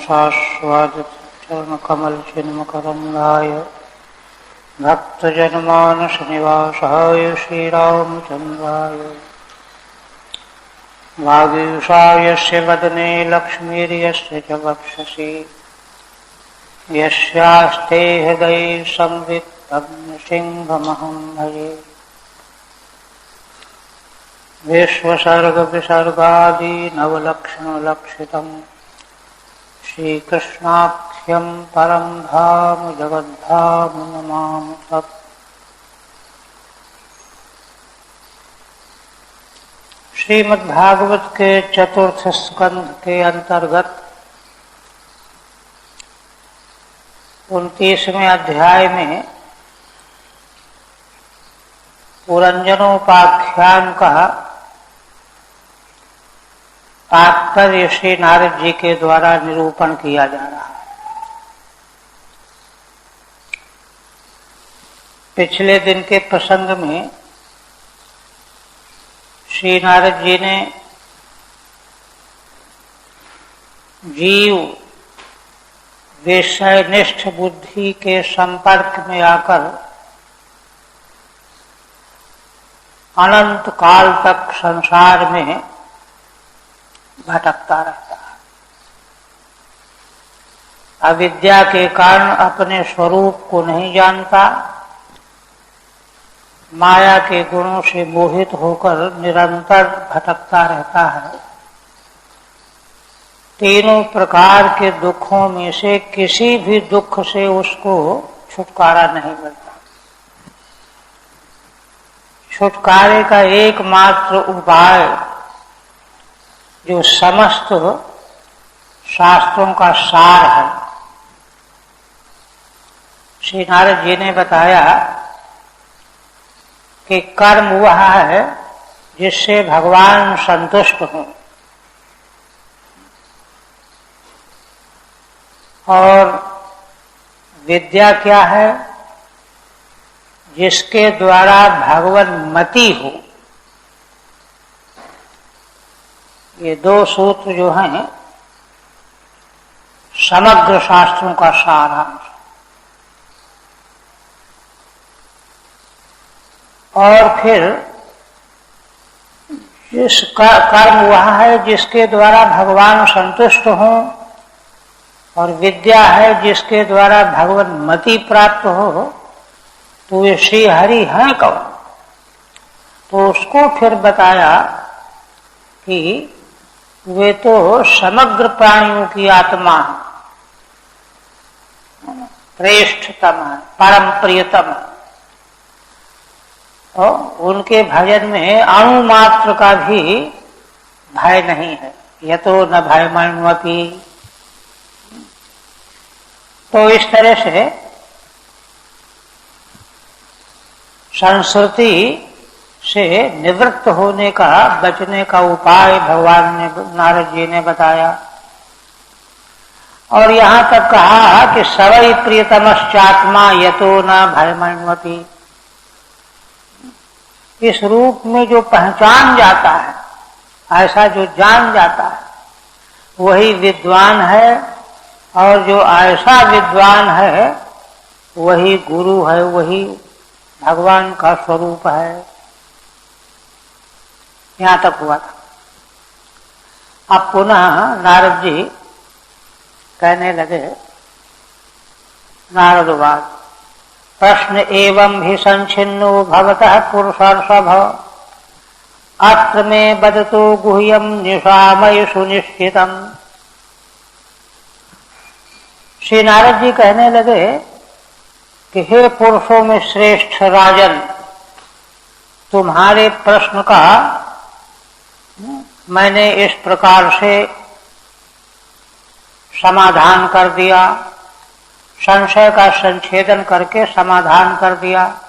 शाश्वतचरणकमलचिन्मकरन्दाय भक्तजनमानसनिवासाय श्रीरामचन्द्राय वागीशायस्य वदने लक्ष्मीर्यस्य च वक्षसि यस्यास्ते हृदये संवित् तं सिंहमहं भजे। विश्वसर्गविसर्गादि नवलक्षणलक्षितं श्रीकृष्णाख्यं परं धाम जगद्धाम नमामि तत्। श्रीमद्भागवत के चतुर्थ स्कंध के अंतर्गत 29वें अध्याय में पुरंजनोपाख्यान का तात्पर्य श्री नारद जी के द्वारा निरूपण किया जा रहा है। पिछले दिन के प्रसंग में श्री नारद जी ने जीव विषयनिष्ठ बुद्धि के संपर्क में आकर अनंत काल तक संसार में भटकता रहता है। अविद्या के कारण अपने स्वरूप को नहीं जानता, माया के गुणों से मोहित होकर निरंतर भटकता रहता है। तीनों प्रकार के दुखों में से किसी भी दुख से उसको छुटकारा नहीं मिलता। छुटकारे का एकमात्र उपाय जो समस्त शास्त्रों का सार है, श्री नारद जी ने बताया कि कर्म वह है जिससे भगवान संतुष्ट हों, और विद्या क्या है? जिसके द्वारा भगवन् मति हो। ये दो सूत्र जो हैं समग्र शास्त्रों का सारांश। और फिर जिसका कर्म वह है जिसके द्वारा भगवान संतुष्ट हों, और विद्या है जिसके द्वारा भगवन् मति प्राप्त हो। तो वे श्री हरि हैं कौन? तो उसको फिर बताया कि वे तो समग्र प्राणियों की आत्मा है, श्रेष्ठतम है, परम प्रियतम है। तो उनके भजन में अणु मात्र का भी भय नहीं है। यतो न भयमन्यपि। तो इस तरह से संस्कृति से निवृत्त होने का, बचने का उपाय भगवान ने, नारद जी ने बताया। और यहाँ तक कहा कि सवै प्रियतमश्चात्मा यतो न भयमन्यपि। इस रूप में जो पहचान जाता है, ऐसा जो जान जाता है, वही विद्वान है। और जो ऐसा विद्वान है वही गुरु है, वही भगवान का स्वरूप है। यहां तक हुआ था। अब पुनः नारद जी कहने लगे, नारदवाद प्रश्न एवं भी संचिन्नो भवतः पुरुषार्षभ अत्र में बदतो गुह्यम निशामय सुनिश्चितम। श्री नारद जी कहने लगे कि हे पुरुषों में श्रेष्ठ राजन, तुम्हारे प्रश्न का मैंने इस प्रकार से समाधान कर दिया, संशय का संच्छेदन करके समाधान कर दिया।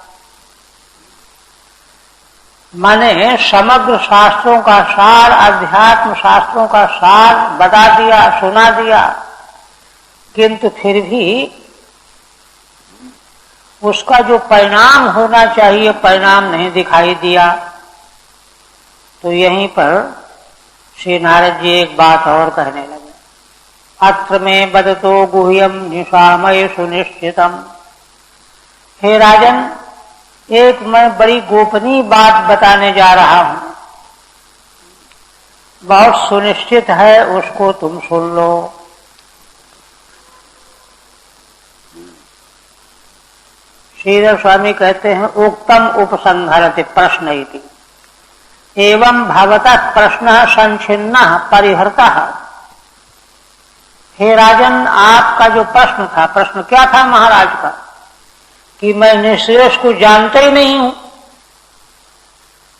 मैंने समग्र शास्त्रों का सार, अध्यात्म शास्त्रों का सार बता दिया, सुना दिया, किंतु फिर भी उसका जो परिणाम होना चाहिए परिणाम नहीं दिखाई दिया। तो यहीं पर श्री नारद जी एक बात और कहने लगे। अत्र में बदतो गुह्यम निशामय सुनिश्चितम। हे राजन, एक मैं बड़ी गोपनीय बात बताने जा रहा हूं, बहुत सुनिश्चित है, उसको तुम सुन लो। श्रीधर स्वामी कहते हैं, उक्तम उपसंहरति प्रश्न इति एवं भवतः प्रश्न संच्छिन्नः परिहृतः। हे राजन, आपका जो प्रश्न था, प्रश्न क्या था महाराज का, कि मैं निःश्रेयस को जानता ही नहीं हूं,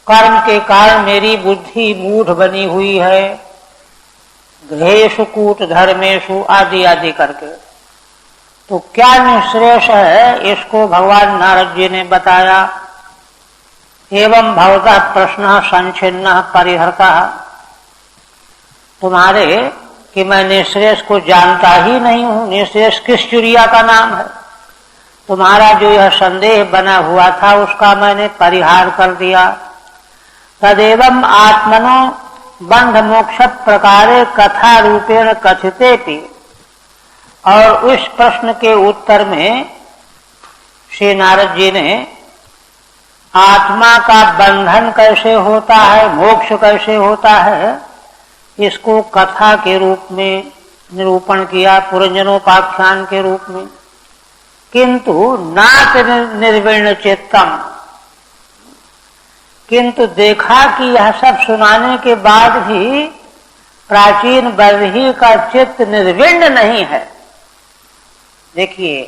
कर्म के कारण मेरी बुद्धि मूढ़ बनी हुई है, गृहेषु कूट धर्मेषु आदि आदि करके। तो क्या निःश्रेयस है, इसको भगवान नारद जी ने बताया। एवं भवतः प्रश्न संच्छिन्नः परिहृतः, तुम्हारे कि मैं निःश्रेयस को जानता ही नहीं हूं, निःश्रेयस किस चिड़िया का नाम है, तुम्हारा जो यह संदेह बना हुआ था उसका मैंने परिहार कर दिया। तदेवं आत्मनो बंध मोक्ष प्रकारे कथा रूपेण कथितेपि, और उस प्रश्न के उत्तर में श्री नारद जी ने आत्मा का बंधन कैसे होता है, मोक्ष कैसे होता है, इसको कथा के रूप में निरूपण किया, पुरंजनोपाख्यान के रूप में। किंतु नात निर्विण्ण चित्तम, किंतु देखा कि यह सब सुनाने के बाद भी प्राचीन बर्ही का चित्त निर्विण्ण नहीं है। देखिए,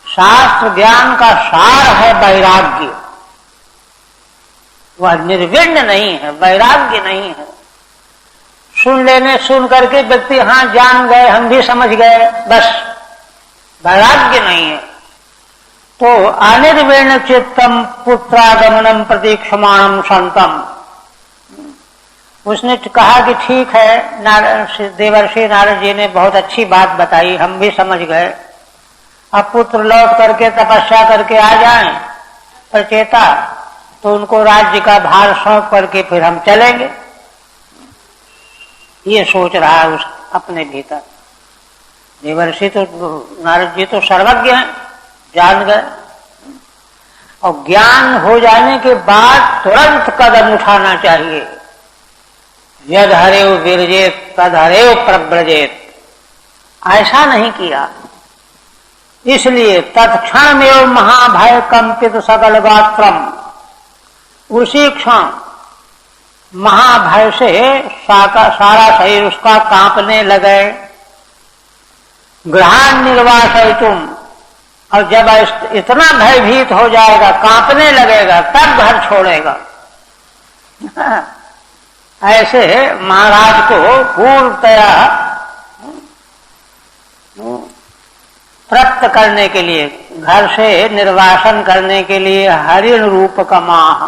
शास्त्र ज्ञान का सार है वैराग्य, वह निर्विण्ण नहीं है, वैराग्य नहीं है। सुन करके व्यक्ति हाँ जान गए, हम भी समझ गए, बस वैराग्य नहीं है। तो अनिर्विण्ण चित्तम पुत्रागमनम प्रतीक्षमाणम संतम, उसने कहा कि ठीक है, देवर्षि नारद जी ने बहुत अच्छी बात बताई, हम भी समझ गए, अब पुत्र लौट करके तपस्या करके आ जाएं प्रचेता, तो उनको राज्य का भार सौंप करके फिर हम चलेंगे, ये सोच रहा है उस अपने भीतर। देवर्षि तो नारद जी तो सर्वज्ञ हैं, जान गए, और ज्ञान हो जाने के बाद तुरंत कदम उठाना चाहिए। यद हरेव विरजेत तद हरेव प्रव्रजेत, ऐसा नहीं किया। इसलिए तत्क्षण में महाभय कंपित सकल गात्रम, उसी क्षण महाभय से सारा शरीर उसका कांपने लगे। गृहान निर्वासयितुम, और जब इतना भयभीत हो जाएगा, कांपने लगेगा, तब घर छोड़ेगा। ऐसे महाराज को पूर्णतया प्राप्त करने के लिए, घर से निर्वासन करने के लिए हरिण रूप का माह,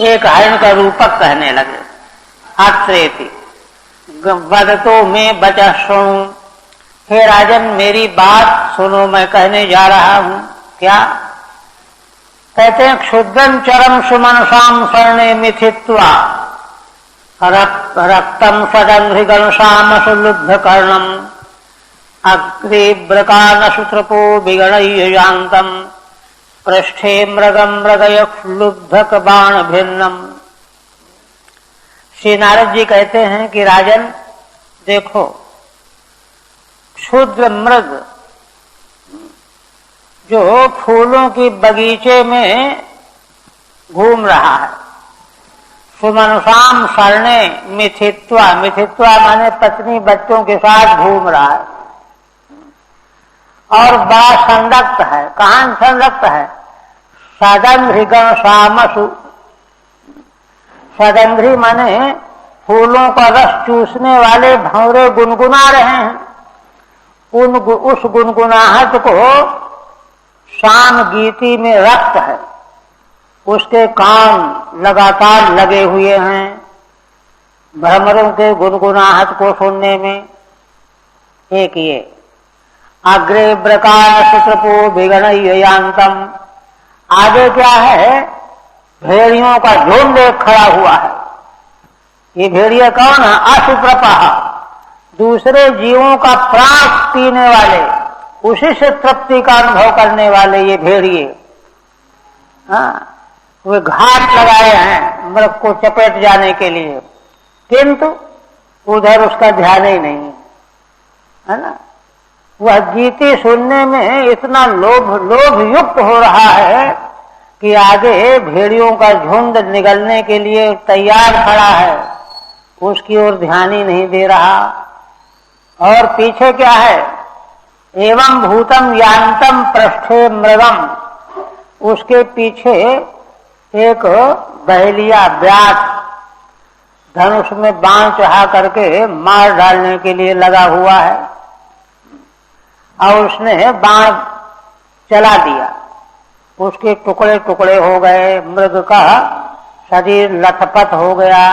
एक हरिण का रूपक कहने लगे। अत्रेति वदतो में बचा सुनो, हे राजन मेरी बात सुनो, मैं कहने जा रहा हूं। क्या कहते हैं? क्षुद्रम चरम सुमनसाम स्वर्णे मिथित्वा रक्तम सदंघ्रिगणसाम सुलुब्ध कर्णम अग्रिब्रकानशुत्रपो विगणय्यजान्तम पृष्ठे मृगम मृगयक्लुब्धक बाण भिन्नम। श्री नारद जी कहते हैं कि राजन देखो, क्षुद्र मृग जो फूलों की बगीचे में घूम रहा है, सुमनसाम शरणे मिथित्वा, मिथित्वा माने पत्नी बच्चों के साथ घूम रहा है, और बड़ा संरक्त है। कहां संरक्त है? सदंघ्रिगण सामसु, सदंघ्रि माने फूलों का रस चूसने वाले भंवरे गुनगुना रहे हैं। उस गुनगुनाहट को शाम गीति में रक्त है, उसके कान लगातार लगे हुए हैं भ्रमरों के गुनगुनाहट को सुनने में। एक ये अग्रे ब्रकान सूत्रपो विगणय्ययांतम, आगे क्या है? भेड़ियों का झुंड खड़ा हुआ है। ये भेड़िया कौन है? अशुप्रपः, दूसरे जीवों का प्राण पीने वाले, उसी से तृप्ति का अनुभव करने वाले ये भेड़िए, हाँ, वे घाट लगाए हैं मृग को चपेट जाने के लिए, किंतु उधर उसका ध्यान ही नहीं है ना। वह गीति सुनने में इतना लोभ युक्त हो रहा है कि आगे भेड़ियों का झुंड निगलने के लिए तैयार खड़ा है, उसकी ओर ध्यान ही नहीं दे रहा। और पीछे क्या है, एवं भूतम यान्तम पृष्ठे मृगम, उसके पीछे एक बहेलिया व्यास धनुष में बाण चढ़ा करके मार डालने के लिए लगा हुआ है, और उसने बाण चला दिया, उसके टुकड़े टुकड़े हो गए, मृग का शरीर लथपथ हो गया।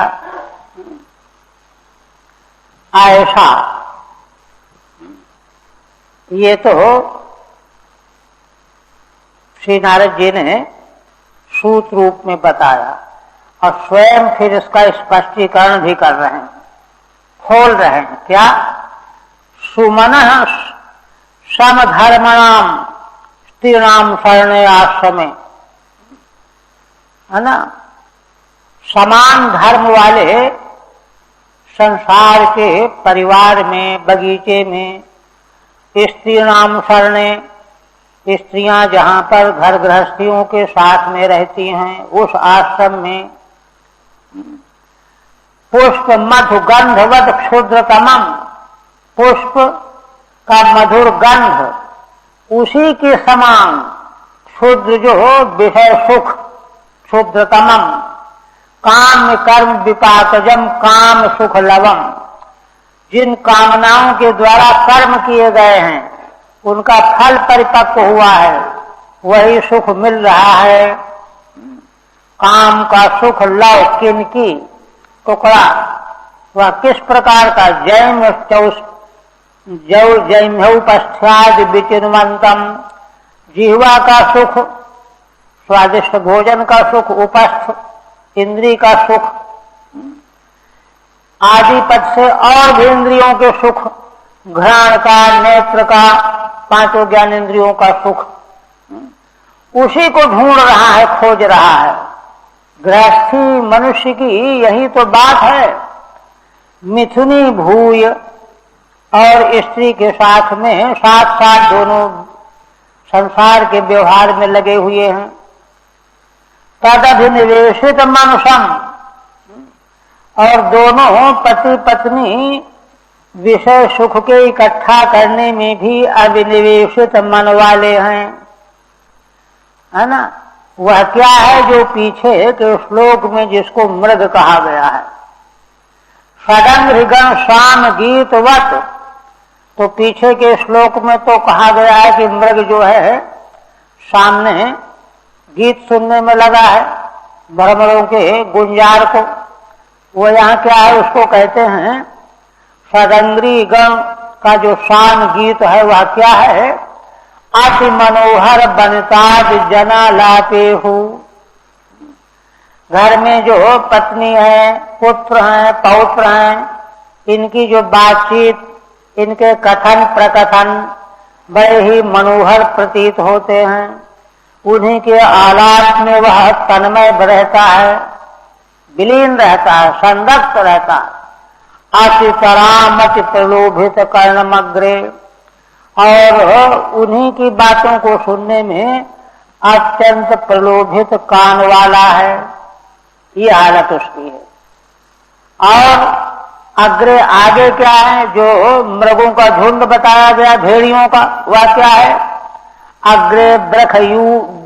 ऐसा ये तो श्री नारद जी ने सूत रूप में बताया, और स्वयं फिर इसका स्पष्टीकरण भी कर रहे हैं, खोल रहे हैं। क्या? सुमनः समधर्मणाम स्त्रीणाम शरणे आश्रमे, है ना। समान धर्म वाले संसार के परिवार में, बगीचे में, स्त्रीणाम शरणे, स्त्रियां जहां पर घर गृहस्थियों के साथ में रहती हैं, उस आश्रम में पुष्प मधु गंधवत क्षुद्रतमम, पुष्प का मधुर गंध उसी के समान क्षुद्र जो विषय सुख, क्षुद्रतमम काम कर्म विपाकजम काम सुख लवम, जिन कामनाओं के द्वारा कर्म किए गए हैं उनका फल परिपक्व हुआ है, वही सुख मिल रहा है। काम का सुख लव किनकी टुकड़ा, वह किस प्रकार का, जैम्योपस्थ्याद विचिन्वंतम, जिह्वा का सुख, स्वादिष्ट भोजन का सुख, उपस्थ इंद्रिय का सुख, आदि पद से और भी इंद्रियों के सुख, घ्राण का, नेत्र का, पांचों ज्ञान इंद्रियों का सुख, उसी को ढूंढ रहा है, खोज रहा है। गृहस्थी मनुष्य की यही तो बात है। मिथुनी भूय और स्त्री के साथ में साथ साथ दोनों संसार के व्यवहार में लगे हुए हैं। तदभिनिवेशित मनुष्यम, और दोनों पति पत्नी विषय सुख के इकट्ठा करने में भी अभिनिवेशित मन वाले हैं, है ना। वह क्या है जो पीछे के श्लोक में जिसको मृग कहा गया है, षडंगृगण श्याम गीतवत, तो पीछे के श्लोक में तो कहा गया है कि मृग जो है सामने गीत सुनने में लगा है, भ्रमरों के गुंजार को। वो यहाँ क्या है, उसको कहते हैं षडंगी गण का जो शान गीत है, वह क्या है, अति मनोहर बनताज जना लाते हो। घर में जो पत्नी है, पुत्र हैं, पौत्र हैं, इनकी जो बातचीत, इनके कथन प्रकथन बड़े ही मनोहर प्रतीत होते हैं। उन्हीं के आलाप में वह तन्मय रहता है, विलीन रहता है, संरक्त रहता है। अति तरामति प्रलोभित कर्णमग्रे, और उन्हीं की बातों को सुनने में अत्यंत प्रलोभित कान वाला है, ये हालत उसकी है। और अग्रे आगे क्या है, जो मृगों का झुंड बताया गया, भेड़ियों का, वह क्या है, अग्रे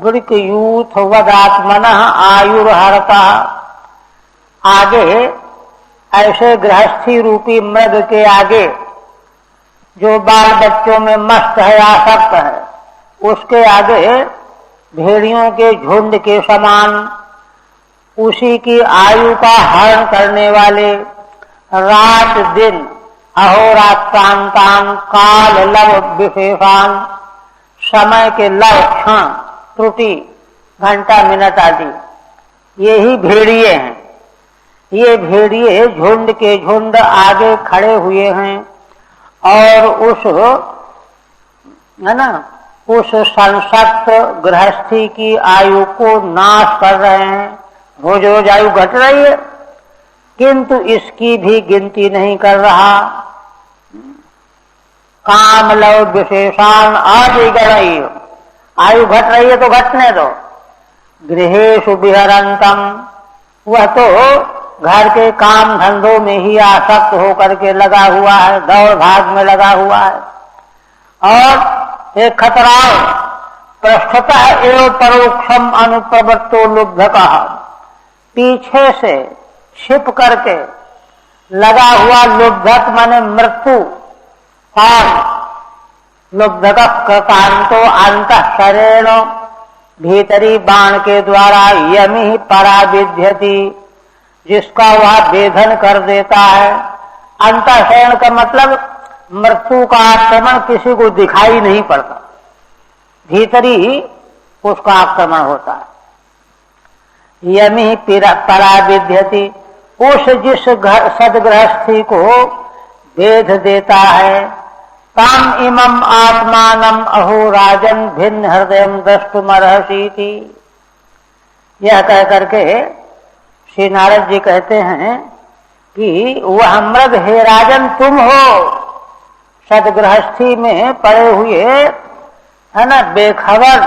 वृक यूथ वदात्मनः आयुर्हरता, आगे ऐसे गृहस्थी रूपी मृग के आगे जो बाल बच्चों में मस्त है, आसक्त है, उसके आगे भेड़ियों के झुंड के समान उसी की आयु का हरण करने वाले रात दिन अहोरात्रांतान काल लव विशेषान, समय के लव क्षण त्रुटि घंटा मिनट आदि, यही भेड़िए हैं। ये भेड़िए झुंड के झुंड आगे खड़े हुए हैं, और उस है ना उस संसक्त गृहस्थी की आयु को नाश कर रहे हैं। रोज रोज आयु घट रही है, किंतु इसकी भी गिनती नहीं कर रहा। काम लव विशेषान आदिगणय, आयु घट रही है तो घटने दो। गृहेषु विहरंतम, वह तो घर के काम धंधों में ही आसक्त होकर के लगा हुआ है, दौड़ भाग में लगा हुआ है। और एक खतरा पृष्ठतः एवं परोक्षम अनुप्रवृत्तो लुब्धकः, पीछे से छिप करके लगा हुआ लुब्धक माने मृत्यु। और लुब्धक कृतांतो अंतःकरेण, भीतरी बाण के द्वारा यमि पराविध्यति, जिसका वह वेधन कर देता है। अंतःकरण का मतलब मृत्यु का आक्रमण किसी को दिखाई नहीं पड़ता, भीतरी ही उसका आक्रमण होता है। यमि पराविध्यति, उस जिस सदगृहस्थी को वेध देता है। ताम इमम आत्मानम अहो राजन भिन्न हृदय द्रष्टुमर्हसीति, यह कह करके श्री नारद जी कहते हैं कि वह मृग हे राजन तुम हो, सदगृहस्थी में पड़े हुए है ना बेखबर,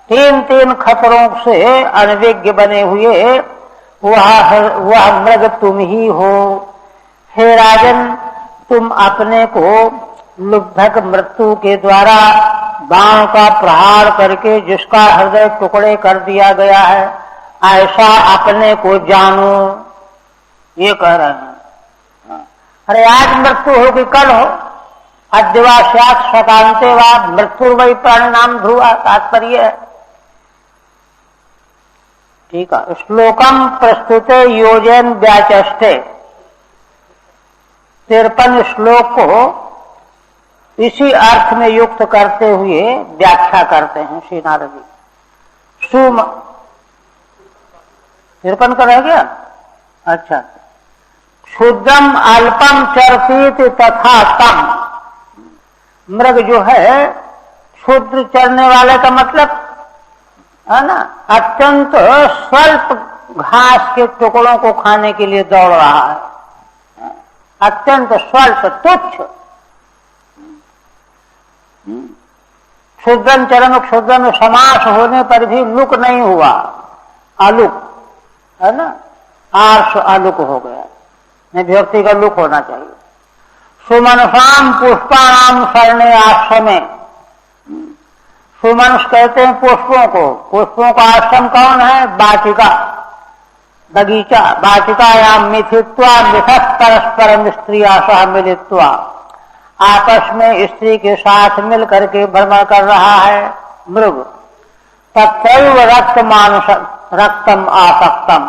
तीन तीन खतरों से अनविज्ञ बने हुए वह मृग तुम ही हो। हे राजन, तुम अपने को लुब्धक मृत्यु के द्वारा बाण का प्रहार करके जिसका हृदय टुकड़े कर दिया गया है, ऐसा अपने को जानो, ये कह रहे हैं। अरे आज मृत्यु हो कि कल हो, अद्यवा स्यात् शतान्ते वा मृत्युर्वै प्राणिनाम ध्रुवा, तात्पर्य है। ठीक है, श्लोकम प्रस्तुते योजन व्याचष्टे, 53 श्लोक को इसी अर्थ में युक्त करते हुए व्याख्या करते हैं श्री नारद जी। 53 का रह गया। अच्छा, क्षुद्रम अल्पम चरतीत तथा तम, मृग जो है क्षुद्र चरने वाले का मतलब है ना अत्यंत स्वल्प घास के टुकड़ों को खाने के लिए दौड़ रहा है, अत्यंत स्वल्प तुच्छ। क्षुद्रम चरम, क्षुद्र में समास होने पर भी लुक नहीं हुआ, आलुक है ना, आर्ष आलुक हो गया, नहीं विभक्ति का लुक होना चाहिए। सुमनसाम पुष्पाणाम शरणे आश्रमे, सुमनस कहते हैं पुष्पों को, पुष्पों का आश्रम कौन है? वाटिका, बगीचा। वाटिकायाम मिथित्वा मिथत परस्परम स्त्रिया सह मिलित्वा, आपस में स्त्री के साथ मिल करके भ्रमण कर रहा है मृग। तथैव रक्त मानुष रक्तम आसक्तम,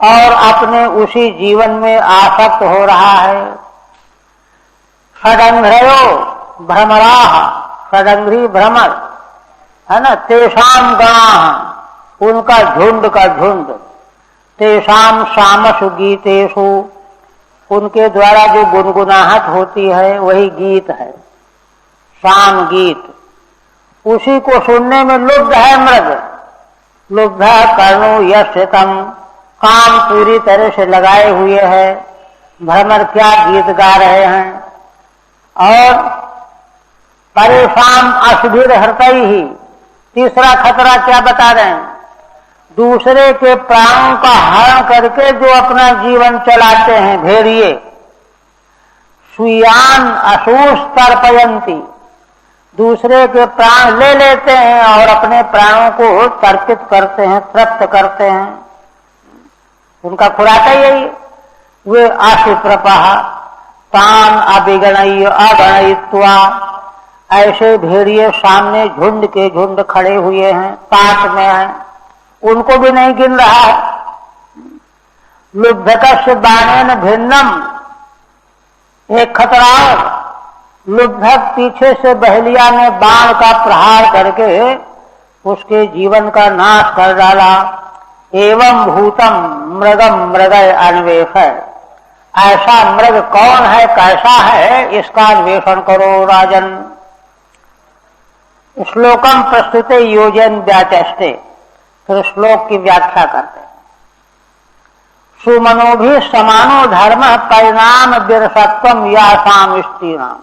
और अपने उसी जीवन में आसक्त हो रहा है। षडंग्रयो भ्रमराः, षडंग्री भ्रमर है ना, तेषाम गणाः, उनका झुंड का झुंड। तेषाम सामसु गीतेषु, उनके द्वारा जो गुनगुनाहट होती है वही गीत है, शाम गीत। उसी को सुनने में लुब्ध है मृग। लुब्ध कर्णो यशतम, काम पूरी तरह से लगाए हुए है। भ्रमर क्या गीत गा रहे हैं। और परेशान अशुभिर हृतई ही, तीसरा खतरा क्या बता रहे हैं? दूसरे के प्राणों का हरण करके जो अपना जीवन चलाते हैं भेड़िए। सुयान असूस तर्पयंती, दूसरे के प्राण ले लेते हैं और अपने प्राणों को तर्पित करते हैं, तृप्त करते हैं। उनका खुराक यही, वे आशुप्रपः तान अभिगणय अगणयित्वा, ऐसे भेड़िए सामने झुंड के झुंड खड़े हुए हैं, पास में हैं, उनको भी नहीं गिन रहा है। लुब्धकस्य बाणेन भिन्नम, एक खतरा, लुब्धक पीछे से बहेलिया ने बाण का प्रहार करके उसके जीवन का नाश कर डाला। एवं भूतम मृगम मृगय अन्वेष, ऐसा मृग कौन है, कैसा है, इसका अन्वेषण करो राजन। श्लोकम प्रस्तुते योजन व्याचष्टे, फिर श्लोक की व्याख्या करते हैं। सुमनो भी समानो धर्म परिणाम विरसत्वम यासाम स्त्रीणाम।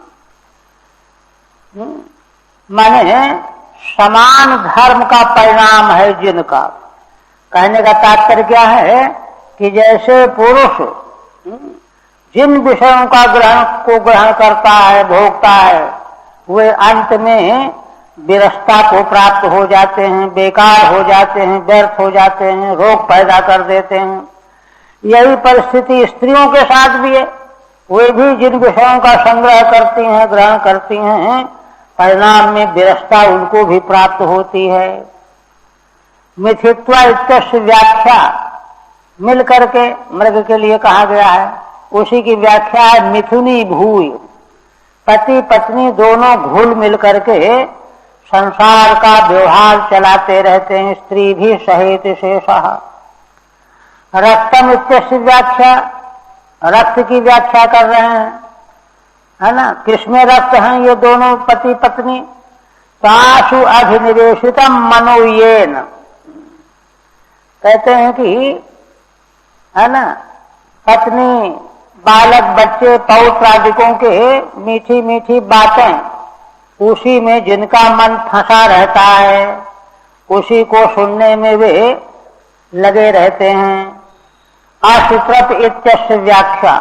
माने समान धर्म का परिणाम है जिनका। कहने का तात्पर्य क्या है कि जैसे पुरुष जिन विषयों का ग्रहण करता है, भोगता है, वे अंत में विरसता को प्राप्त हो जाते हैं, बेकार हो जाते हैं, व्यर्थ हो जाते हैं, रोग पैदा कर देते हैं। यही परिस्थिति स्त्रियों के साथ भी है। वे भी जिन विषयों का संग्रह करती हैं, ग्रहण करती हैं, परिणाम में विरसता उनको भी प्राप्त होती है। मिथित्वा इत्यस्य व्याख्या मिल करके मृग के लिए कहा गया है, उसी की व्याख्या है मिथुनी भूय। पति पत्नी दोनों घुल मिल करके संसार का व्यवहार चलाते रहते हैं, स्त्री भी सहित शेषः। रक्तम इत्यस्य व्याख्या, रक्त की व्याख्या कर रहे हैं, है ना। किसमें रक्त हैं ये दोनों पति पत्नी? तासु अभिनिवेशितम मनोयेन। कहते हैं कि, है ना, पत्नी, बालक, बच्चे, पौत्र आदिकों के मीठी मीठी बातें, उसी में जिनका मन फंसा रहता है, उसी को सुनने में वे लगे रहते हैं। आशुत्रप इत्यस्य व्याख्या,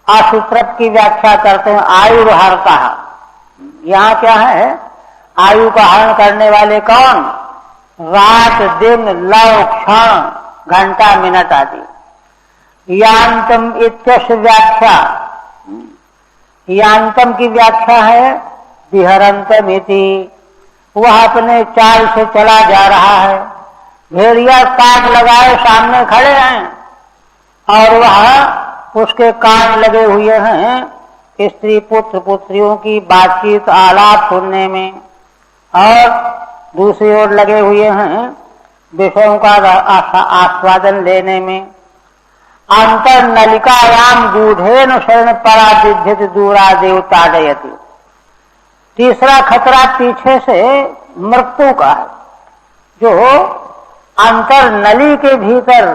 आशुत्रप की व्याख्या करते हैं आयुर्हर्ता। यहाँ क्या है? आयु का हरण करने वाले कौन? रात दिन लव क्षण घंटा मिनट आदि। यांतम इत्यस्य व्याख्या, यांतम की व्याख्या है विहरंतम इति, वह अपने चाल से चला जा रहा है। भेड़िया ताक लगाए सामने खड़े हैं और वह उसके कान लगे हुए हैं स्त्री पुत्र पुत्रियों की बातचीत आलाप सुनने में, और दूसरी ओर लगे हुए हैं विषयों का आस्वादन लेने में। अंतर नलिकायाम गूढ़ेन शरण परादिध्यत दूरा देवताडयति। तीसरा खतरा पीछे से मृत्यु का है, जो अंतर नली के भीतर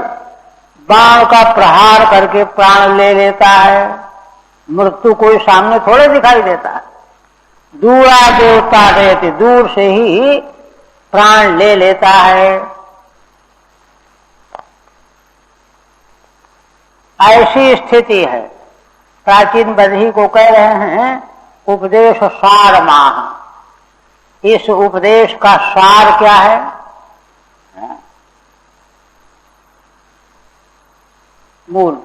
बाण का प्रहार करके प्राण ले लेता है। मृत्यु कोई सामने थोड़े दिखाई देता है। दूरा देवताडयति, दूर से ही प्राण ले लेता है। ऐसी स्थिति है। प्राचीन बद्धी को कह रहे हैं उपदेश सार माह। इस उपदेश का सार क्या है? मूल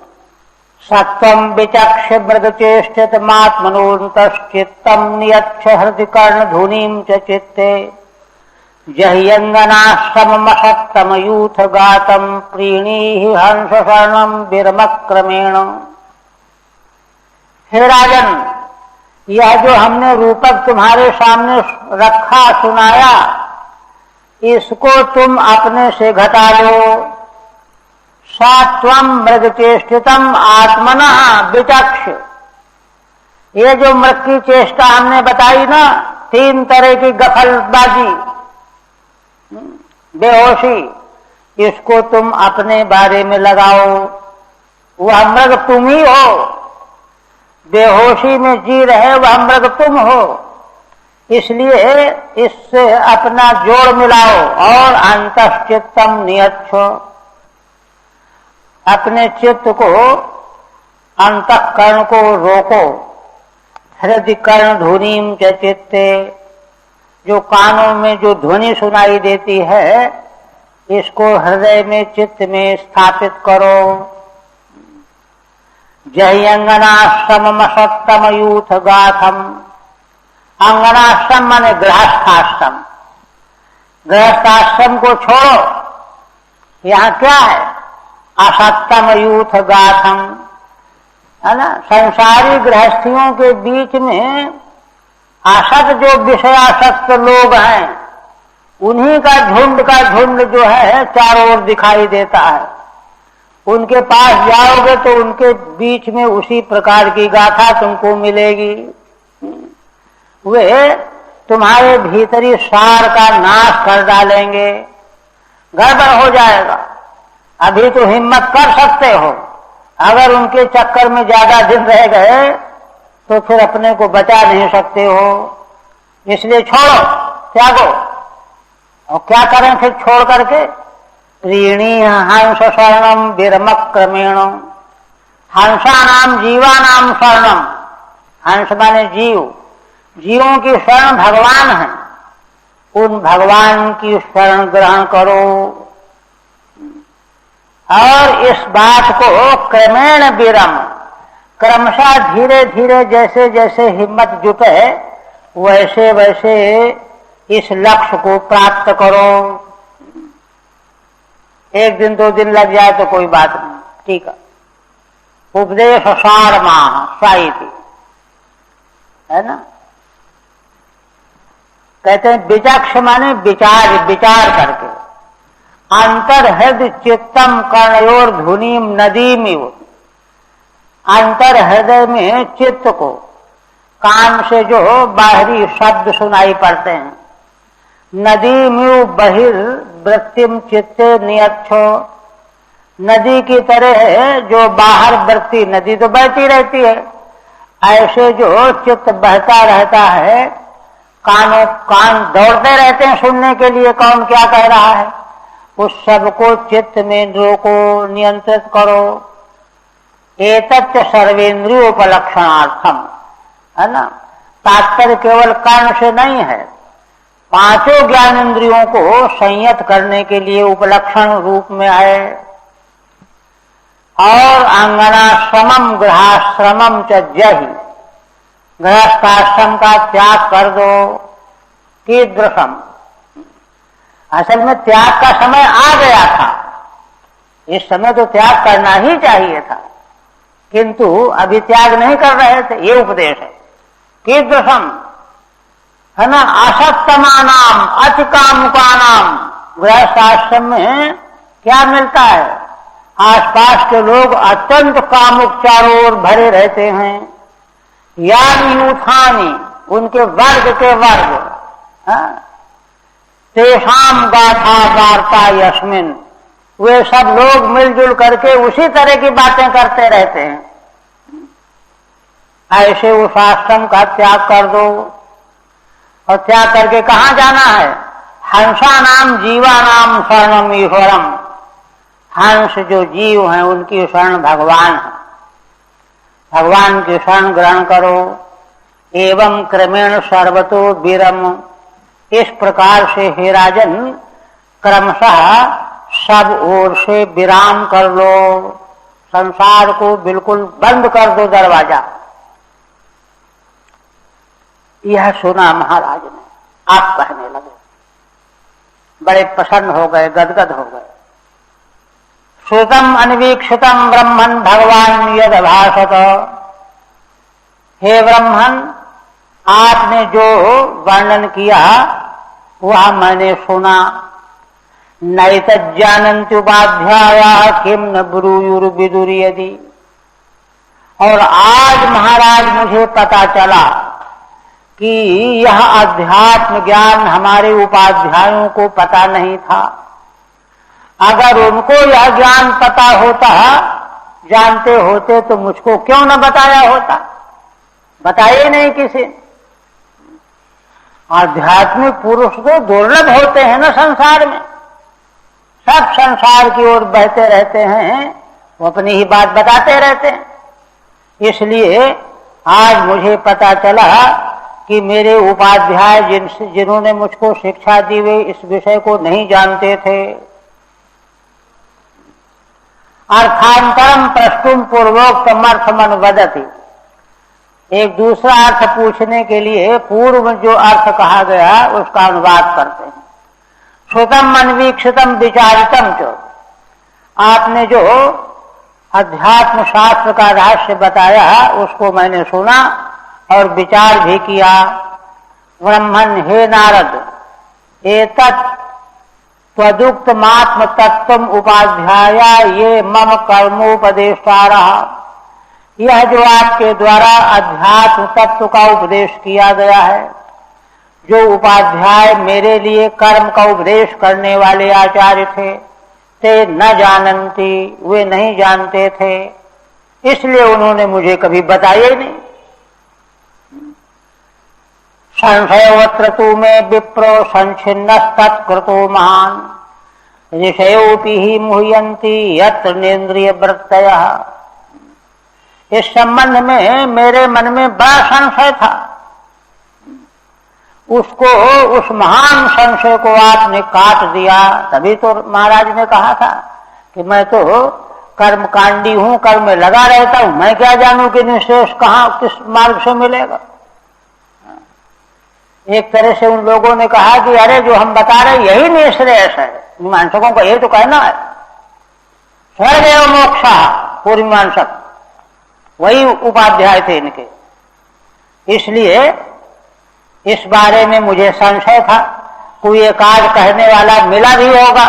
सत्वम विचक्ष मृगचेष्टित मात्मनोन्तश्चित्तम नियच्छ हृदि कर्ण धुनीम च चित्ते जह्यंगनाश्रममसत्तम यूथ गातम प्रीणीहि हंस शरणम विरमक्रमेण। हे राजन, यह जो हमने रूपक तुम्हारे सामने रखा सुनाया, इसको तुम अपने से घटा लो। सात्वम मृगचेष्टितम आत्मनः विचक्ष। ये जो मृग की चेष्टा हमने बताई ना, तीन तरह की गफलबाजी, बेहोशी, इसको तुम अपने बारे में लगाओ। वह मृग तुम ही हो, बेहोशी में जी रहे वह मृग तुम हो, इसलिए इससे अपना जोड़ मिलाओ और अंतश्चित्तम नियच्छो। अपने चित्त को, अंतःकरण को रोको। हृदय कर्ण ध्वनिम च चित्ते, जो कानों में जो ध्वनि सुनाई देती है, इसको हृदय में, चित्त में स्थापित करो। जय अंगनाश्रम सत्तम यूथ गाथम। अंगनाश्रम माने गृहस्थाश्रम। गृहस्थाश्रम को छोड़ो। यहाँ क्या है? असत्तम यूथ गाथम, है ना। संसारी गृहस्थियों के बीच में आसक्त जो विषयासक्त लोग हैं, उन्हीं का झुंड जो है चारों ओर दिखाई देता है। उनके पास जाओगे तो उनके बीच में उसी प्रकार की गाथा तुमको मिलेगी। वे तुम्हारे भीतरी सार का नाश कर डालेंगे, गड़बड़ हो जाएगा। अभी तो हिम्मत कर सकते हो, अगर उनके चक्कर में ज्यादा दिन रह गए तो फिर अपने को बचा नहीं सकते हो। इसलिए छोड़ो, त्यागो। और क्या करें फिर छोड़ करके? ऋणी हंस शरणम विरमक क्रमेण, हंसानाम जीवानाम शरणम। हंस माने जीव, जीवों की शरण भगवान है, उन भगवान की शरण ग्रहण करो। और इस बात को क्रमेण विरम, क्रमशः धीरे धीरे जैसे जैसे हिम्मत जुटे वैसे वैसे इस लक्ष्य को प्राप्त करो। एक दिन दो दिन लग जाए तो कोई बात नहीं, ठीक है। उपदेश सार माह साहित्य है ना। कहते हैं विचक्ष माने विचार, विचार करके। अंतर हृदय चित्तम कर्णयोर धुनीम नदीमिव, अंतर हृदय में चित्त को कान से जो बाहरी शब्द सुनाई पड़ते हैं, नदीमिव बहिर्वृत्तिम चित्ते नियच्छो, नदी की तरह है जो बाहर वृत्ति, नदी तो बहती रहती है, ऐसे जो चित्त बहता रहता है, कान दौड़ते रहते हैं सुनने के लिए कौन क्या कह रहा है, उस सब को चित्त में रोको, नियंत्रित करो। एतत् सर्वेंद्रियोपलक्षणार्थम, है ना। तात्पर्य केवल कर्ण से नहीं है, पांचों ज्ञानेंद्रियों को संयत करने के लिए उपलक्षण रूप में है। और अंगनाश्रमम गृहाश्रमम च जहि, गृहस्थाश्रम का त्याग कर दो। कीदृशम, असल में त्याग का समय आ गया था, इस समय तो त्याग करना ही चाहिए था, किंतु अभी त्याग नहीं कर रहे थे, ये उपदेश है। कीदृशम, है ना। असत्तमानाम अतिकामुकानाम, गृहस्थाश्रम में क्या मिलता है? आसपास के लोग अत्यंत कामुक चारों ओर भरे रहते हैं। यानी यूथानी, उनके वर्ग के वर्ग, तेषाम गाथा वार्ता यस्मिन, वे सब लोग मिलजुल करके उसी तरह की बातें करते रहते हैं। ऐसे उस आश्रम का त्याग कर दो। और त्याग करके कहाँ जाना है? हंसानाम जीवानाम शरणम ईश्वरम, हंस जो जीव हैं उनकी शरण भगवान है, भगवान की शरण ग्रहण करो। एवं क्रमेण सर्वतो विरम, इस प्रकार से हे राजन क्रमशः सब ओर से विराम कर लो, संसार को बिल्कुल बंद कर दो दरवाजा। यह सुना महाराज ने, आप कहने लगे, बड़े प्रसन्न हो गए, गदगद हो गए। श्रुतम अन्वीक्षितम ब्रह्मन भगवान यद भाषत, हे ब्रह्मन आपने जो वर्णन किया वह मैंने सुना। नैतज्जानन्त्युपाध्याया किम न ब्रूयुर्विदुर्यदि, और आज महाराज मुझे पता चला कि यह अध्यात्म ज्ञान हमारे उपाध्यायों को पता नहीं था। अगर उनको यह ज्ञान पता होता, जानते होते तो मुझको क्यों न बताया होता, बताए नहीं किसी। आध्यात्मिक पुरुष तो दुर्लभ होते हैं ना संसार में, सब संसार की ओर बहते रहते हैं, वो अपनी ही बात बताते रहते हैं। इसलिए आज मुझे पता चला कि मेरे उपाध्याय जिन्होंने मुझको शिक्षा दी वे इस विषय को नहीं जानते थे। अर्थांतरम प्रष्टुम पूर्वोक्तम अर्थमनुवदति, एक दूसरा अर्थ पूछने के लिए पूर्व जो अर्थ कहा गया उसका अनुवाद करते हैं। श्रुतम अन्वीक्षितम विचारितम च, आपने जो अध्यात्म शास्त्र का रहस्य बताया उसको मैंने सुना और विचार भी किया। ब्रह्मन हे नारद, एतत् त्वदुक्तमात्म तत्व उपाध्याया ये मम कर्मोपदेष्टारः। यह जो आपके द्वारा अध्यात्म तत्व का उपदेश किया गया है, जो उपाध्याय मेरे लिए कर्म का उपदेश करने वाले आचार्य थे, ते न जानन्ति, वे नहीं जानते थे, इसलिए उन्होंने मुझे कभी बताया ही नहीं। संशयोऽत्र तु मे विप्रो संच्छिन्नस्तत्कृतो महान्, ऋषयोऽपि हि मुह्यन्ति यत्र नेन्द्रियवृत्तयः। इस संबंध में मेरे मन में बड़ा संशय था, उसको, उस महान संशय को आपने काट दिया। तभी तो महाराज ने कहा था कि मैं तो कर्मकांडी हूं, कर्म में लगा रहता हूं, मैं क्या जानूं कि निश्रेष कहां किस मार्ग से मिलेगा। एक तरह से उन लोगों ने कहा कि अरे जो हम बता रहे यही निश्रेष है। मीमांसकों का ये तो कहना है, स्वर्ग एवं मोक्ष, पूर्व मीमांसक वही उपाध्याय थे इनके। इसलिए इस बारे में मुझे संशय था, कोई एक आध कहने वाला मिला भी होगा,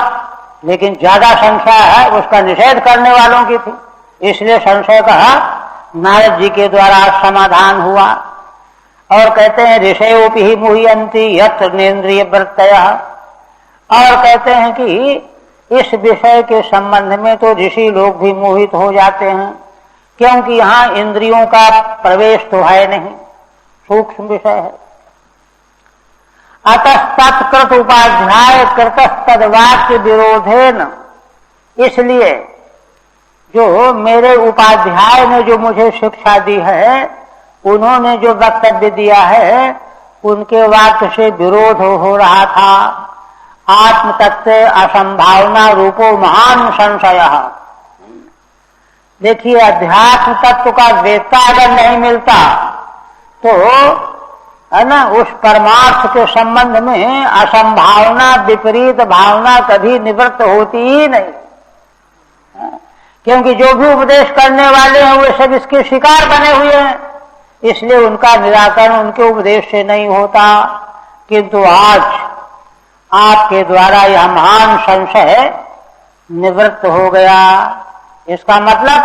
लेकिन ज्यादा संशय है उसका निषेध करने वालों की थी। इसलिए संशय कहा नारद जी के द्वारा समाधान हुआ। और कहते हैं ऋषयोऽपि हि मुह्यन्ति यत्र नेन्द्रियवृत्तयः। और कहते हैं कि इस विषय के संबंध में तो ऋषि लोग भी मोहित हो जाते हैं, क्योंकि यहाँ इंद्रियों का प्रवेश तो है नहीं, सूक्ष्म विषय है। अतः तत्कृत उपाध्याय कृतस्तद्वाक्य विरोधेन, इसलिए जो मेरे उपाध्याय ने जो मुझे शिक्षा दी है, उन्होंने जो वक्तव्य दिया है, उनके वाक्य से विरोध हो रहा था। आत्म तत्व असंभावना रूपो महान संशय। देखिए, अध्यात्म तत्व का वेत्ता अगर नहीं मिलता तो है ना, उस परमार्थ के संबंध में असंभावना, विपरीत भावना कभी निवृत्त होती ही नहीं। क्योंकि जो भी उपदेश करने वाले हैं वे सब इसके शिकार बने हुए हैं, इसलिए उनका निराकरण उनके उपदेश से नहीं होता। किंतु आज आपके द्वारा यह महान संशय निवृत्त हो गया। इसका मतलब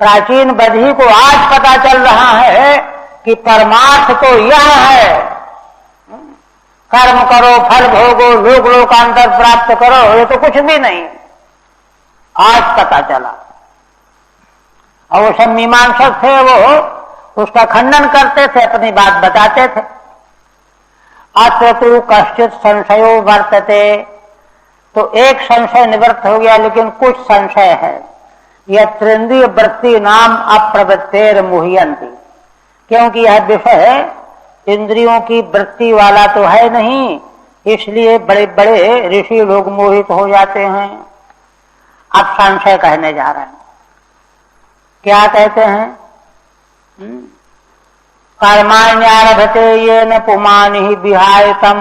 प्राचीन बधी को आज पता चल रहा है कि परमार्थ तो यह है, कर्म करो, फल भोगो, लोक लोकांतर प्राप्त करो, ये तो कुछ भी नहीं। आज पता चला। और वो सब मीमांसक थे, वो उसका खंडन करते थे, अपनी बात बताते थे। अत्र तु कश्चित् संशयो वर्तते, तो एक संशय निवृत्त हो गया, लेकिन कुछ संशय है। यत्रेन्द्रिय वृत्ति नाम अप्रवृत्तेर मुह्यन्ति, क्योंकि यह विषय इंद्रियों की वृत्ति वाला तो है नहीं, इसलिए बड़े बड़े ऋषि लोग मोहित हो जाते हैं। अब संशय कहने जा रहे हैं। क्या कहते हैं? कर्माण्यारभते येन पुमानि विहायतम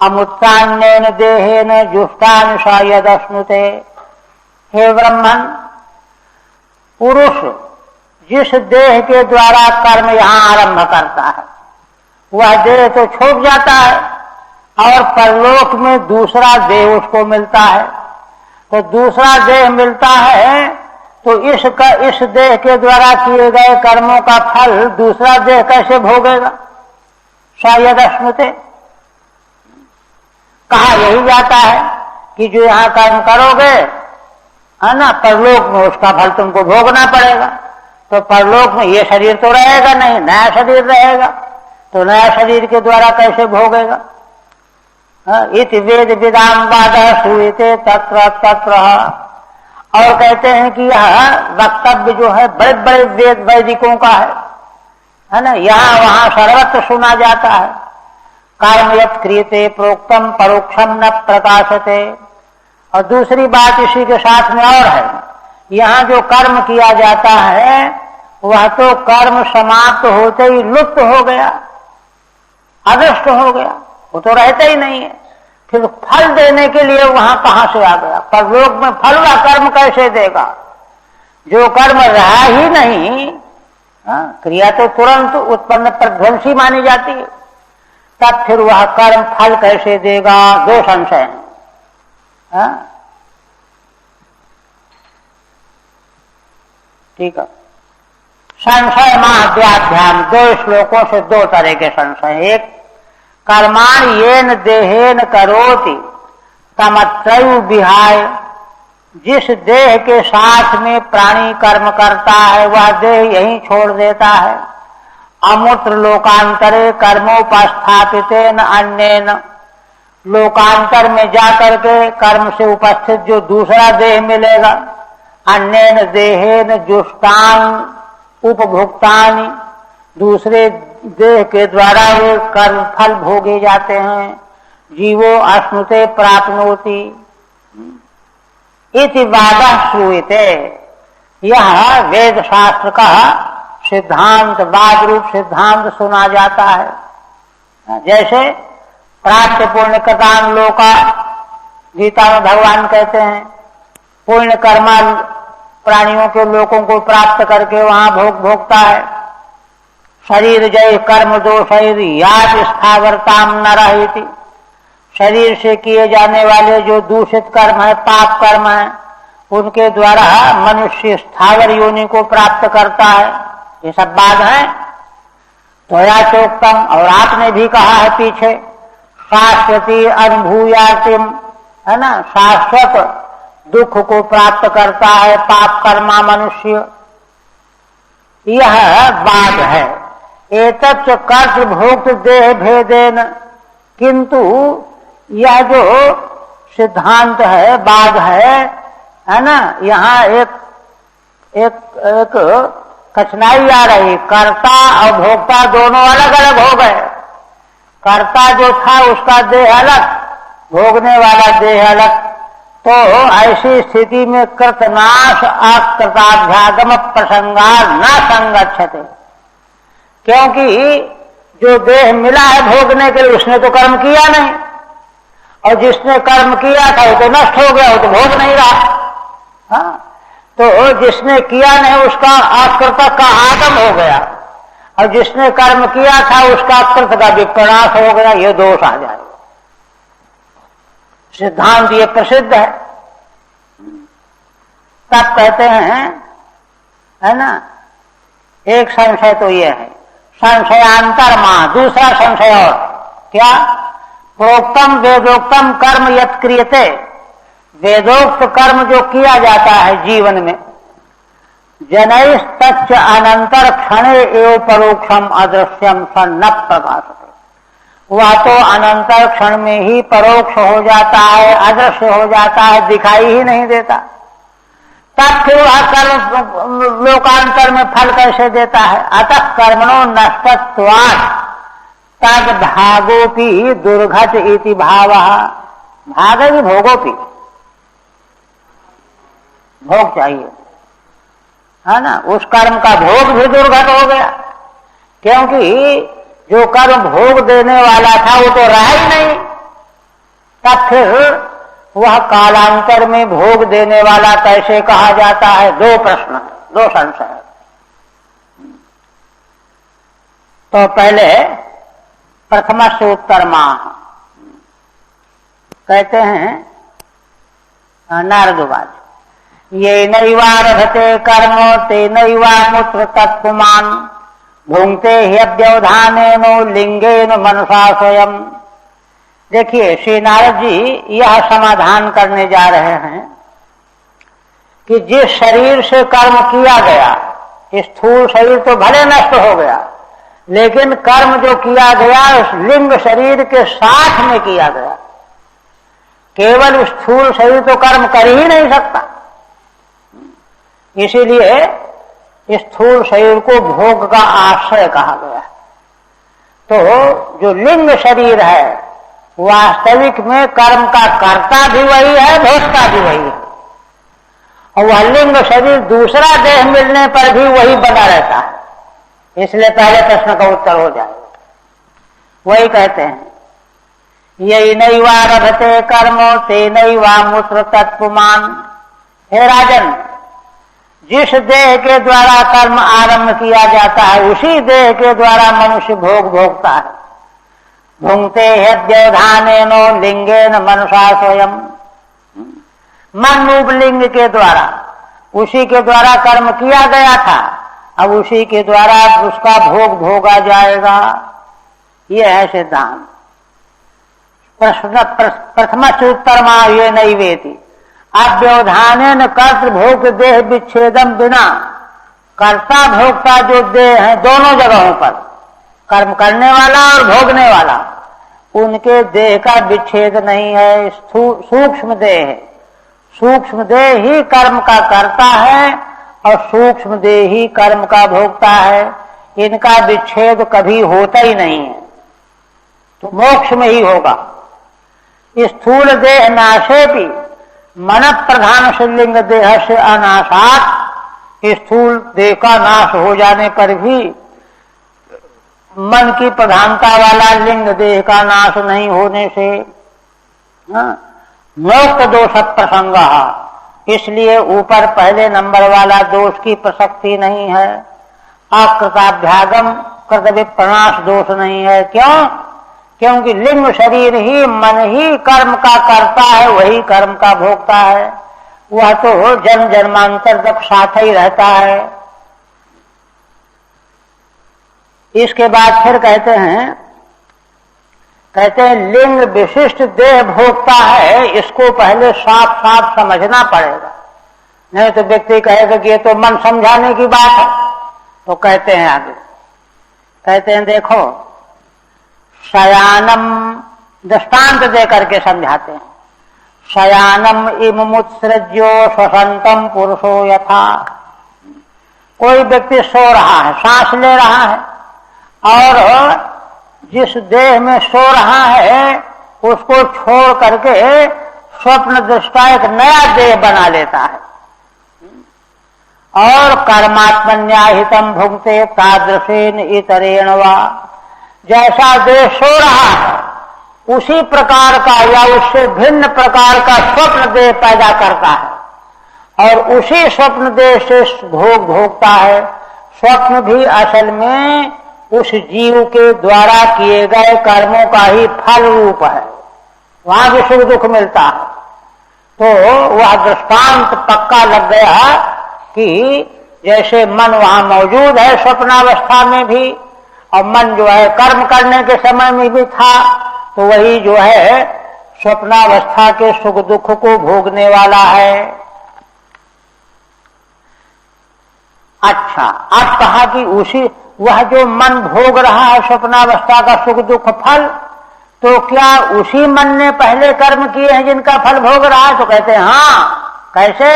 अमुत्सान्येन देहेन जुष्टान स यदश्नुते। हे ब्रह्मन, पुरुष जिस देह के द्वारा कर्म यहाँ आरंभ करता है, वह देह तो छूट जाता है और परलोक में दूसरा देह उसको मिलता है। तो दूसरा देह मिलता है तो इस देह के द्वारा किए गए कर्मों का फल दूसरा देह कैसे भोगेगा? शायद अश्नुते, कहा यही जाता है कि जो यहाँ कर्म करोगे है ना, परलोक में उसका फल तुमको भोगना पड़ेगा। तो परलोक में ये शरीर तो रहेगा नहीं, नया शरीर रहेगा, तो नया शरीर के द्वारा कैसे भोगेगा? इति वेद विदाम बाधः श्रूयते तत्र तत्र। और कहते हैं कि यह वक्तव्य जो है बड़े बड़े वेद वैदिकों का है ना, यहाँ वहां सर्वत्र सुना जाता है। कर्म यत् क्रियते प्रोक्तम परोक्षम न प्रकाशते। और दूसरी बात इसी के साथ में और है, यहाँ जो कर्म किया जाता है वह तो कर्म समाप्त होते ही लुप्त हो गया, अदृष्ट हो गया, वो तो रहता ही नहीं है। फिर फल देने के लिए वहां कहां से आ गया? परलोक में फल का कर्म कैसे देगा? जो कर्म रहा ही नहीं, क्रिया तो तुरंत उत्पन्न प्रध्वंसी मानी जाती है, तब फिर वह कर्म फल कैसे देगा? दो संशय हैं। ठीक है। संशय महाव्याध्यान, 2 श्लोकों से 2 तरह के संशय। एक, कर्माण येन देहेन करोति तमत्रयु विहाय, जिस देह के साथ में प्राणी कर्म करता है वह देह यहीं छोड़ देता है। अमूत्र लोकांतरे कर्मोपस्थापितेन अन्येन, लोकांतर में जाकर के कर्म से उपस्थित जो दूसरा देह मिलेगा। अन्येन देहेन जुष्टान उपभोक्तानि, दूसरे देह के द्वारा वे कर्म फल भोगे जाते हैं। जीवो अश्नुते प्राप्नोति इति वादः श्रूयते। यह वेद शास्त्र का सिद्धांत, वाद रूप सिद्धांत सुना जाता है। जैसे प्राप्त पुण्य कृतान लोका, गीता में भगवान कहते हैं पुण्य कर्मा प्राणियों के लोगों को प्राप्त करके वहां भोग भोगता है। शरीर जय कर्म दोषैर याद स्थावरताम नरहिति, शरीर से किए जाने वाले जो दूषित कर्म है, पाप कर्म है, उनके द्वारा मनुष्य स्थावर योनि को प्राप्त करता है। ये सब बात है। त्वया चोक्तम, और आपने भी कहा है पीछे, शाश्वती अनुभूयातिम, है ना, शाश्वत दुख को प्राप्त करता है पाप कर्मा मनुष्य। यह बात है। एतच्च कर्त भोक्त देह भेदेन, किंतु यह जो सिद्धांत है, बात है ना, यहाँ एक कठिनाई आ रही। कर्ता और भोक्ता दोनों अलग अलग हो गए। कर्ता जो था उसका देह अलग, भोगने वाला देह अलग। तो ऐसी स्थिति में कृतनाश अकृताभ्यागम प्रसंगार न संगच्छते, क्योंकि जो देह मिला है भोगने के लिए उसने तो कर्म किया नहीं, और जिसने कर्म किया था वो तो नष्ट हो गया, वो तो भोग नहीं रहा। हाँ, तो जिसने किया नहीं उसका अकृत का आगम हो गया, और जिसने कर्म किया था उसका कृत का विप्रनाश हो गया। ये दोष आ जाएगा। सिद्धांत ये प्रसिद्ध है। तब कहते हैं, है ना, एक संशय तो ये है संशयांतर मां, दूसरा संशय और क्या, प्रोक्तम वेदोक्तम कर्म यत् क्रियते, वेदोक्त कर्म जो किया जाता है जीवन में, जनैस्तच्च अनंतर क्षणे एव परोक्षम अदृश्यम सन्न प्रभासते, वह तो अनंतर क्षण में ही परोक्ष हो जाता है, अदृश्य हो जाता है, दिखाई ही नहीं देता। तब फिर वह कर्म लोकांतर में फल कैसे देता है। अतः कर्मणो नष्टत्वात् तद भागोपि दुर्घट इति भावः, भागेगी भोगोपि, भोग चाहिए, है ना, उस कर्म का भोग भी दुर्घट हो गया, क्योंकि जो कर्म भोग देने वाला था वो तो रहा ही नहीं। तब फिर वह कालांतर में भोग देने वाला कैसे कहा जाता है। 2 प्रश्न, 2 संशय। तो पहले प्रथम से उत्तर माह कहते हैं नारदवाच, ये नैवारभते कर्म ते नैवामुत्र तत्पुमान भुंगते ह्यव्यवधानेनो लिंगेन मनसा स्वयं। देखिए श्री नारद जी यह समाधान करने जा रहे हैं कि जिस शरीर से कर्म किया गया, स्थूल शरीर तो भले नष्ट हो गया, लेकिन कर्म जो किया गया उस लिंग शरीर के साथ में किया गया। केवल स्थूल शरीर तो कर्म कर ही नहीं सकता, इसीलिए स्थूल शरीर को भोग का आश्रय कहा गया। तो जो लिंग शरीर है वास्तविक में कर्म का कर्ता भी वही है, भोगता भी वही है, और वह लिंग शरीर दूसरा देह मिलने पर भी वही बना रहता है। इसलिए पहले प्रश्न का उत्तर हो जाएगा। वही कहते हैं, यही नैवारभते कर्म ते नैवामुत्र तत्पुमान। हे राजन, जिस देह के द्वारा कर्म आरंभ किया जाता है उसी देह के द्वारा मनुष्य भोग भोगता है। भुंगते ह्यव्यवधानेनो लिंगेन मनसा स्वयं। मन रूप लिंग के द्वारा, उसी के द्वारा कर्म किया गया था, अब उसी के द्वारा उसका भोग भोगा जाएगा। ये है सिद्धांत। प्रथमोत्तरमा ये नहीं वेती अव्यवधानेन कर्तृभोग देह विच्छेदम बिना, कर्ता भोक्ता जो देह है दोनों जगहों पर, कर्म करने वाला और भोगने वाला, उनके देह का विच्छेद नहीं है। सूक्ष्म देह है, सूक्ष्म देह ही कर्म का करता है और सूक्ष्म देह ही कर्म का भोगता है। इनका विच्छेद कभी होता ही नहीं है, तो मोक्ष में ही होगा। स्थूल देह नाशे भी मन प्रधान से लिंग देह से अनाशात, स्थूल देह का नाश हो जाने पर भी मन की प्रधानता वाला लिंग देह का नाश नहीं होने से मोक्त दोष प्रसंग, इसलिए ऊपर पहले नंबर वाला दोष की प्रसक्ति नहीं है। अकृताभ्यागम कृत विप्रनाश दोष नहीं है। क्यों? क्योंकि लिंग शरीर ही मन ही कर्म का करता है, वही कर्म का भोगता है। वह तो जन्म जन्मांतर तक साथ ही रहता है। इसके बाद फिर कहते हैं लिंग विशिष्ट देह भोगता है, इसको पहले साफ साफ समझना पड़ेगा, नहीं तो व्यक्ति कहेगा कि ये तो मन समझाने की बात है। तो कहते हैं आगे, कहते हैं देखो शयानम, दृष्टांत दे करके समझाते हैं। शयानम इमुत्सृज्यो स्वसंतम पुरुषो यथा, कोई व्यक्ति सो रहा है, सांस ले रहा है, और जिस देह में सो रहा है उसको छोड़ करके स्वप्न दृष्टा एक नया देह बना लेता है, और कर्मात्मन्याहितम भुंक्ते तादृशेन इतरेण वा, जैसा देह सो रहा है उसी प्रकार का या उससे भिन्न प्रकार का स्वप्न देह पैदा करता है, और उसी स्वप्न देह से भोग भोगता है। स्वप्न भी असल में उस जीव के द्वारा किए गए कर्मों का ही फल रूप है, वहां भी सुख दुख मिलता है। तो वह दृष्टांत पक्का लग गया कि जैसे मन वहां मौजूद है स्वप्नावस्था में भी, और मन जो है कर्म करने के समय में भी था, तो वही जो है स्वप्नावस्था के सुख दुख को भोगने वाला है। अच्छा, अब कहा कि उसी वह जो मन भोग रहा है स्वप्नावस्था का सुख दुख फल, तो क्या उसी मन ने पहले कर्म किए हैं जिनका फल भोग रहा है? तो कहते हैं हाँ। कैसे?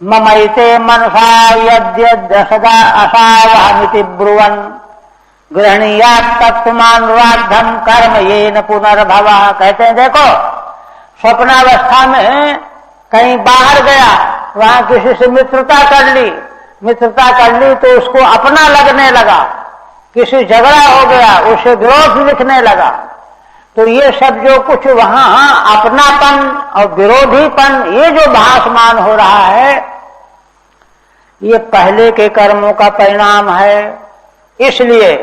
ममैते मनसा यद्यद् सदा असावहमिति ब्रुवन् गृहणीयात् तत्त्वमानुराद्धं कर्म येन पुनर्भवः। कहते हैं देखो, स्वप्नावस्था में कहीं बाहर गया, वहां किसी से मित्रता कर ली तो उसको अपना लगने लगा, किसी झगड़ा हो गया उसे विरोध लिखने लगा। तो ये सब जो कुछ वहां अपनापन और विरोधीपन ये जो भासमान हो रहा है, ये पहले के कर्मों का परिणाम है। इसलिए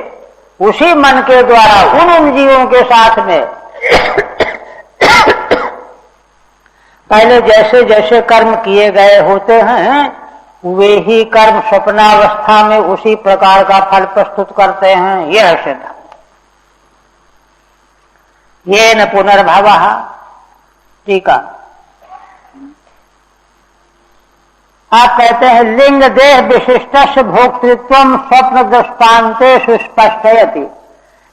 उसी मन के द्वारा उन जीवों के साथ में पहले जैसे जैसे कर्म किए गए होते हैं, वे ही कर्म स्वप्नावस्था में उसी प्रकार का फल प्रस्तुत करते हैं। यह सिद्धांत ये न पुनर्भवः। ठीक है, आप कहते हैं लिंग देह विशिष्ट भोक्तृत्व स्वप्न दृष्टान्तेषु स्पष्टयति।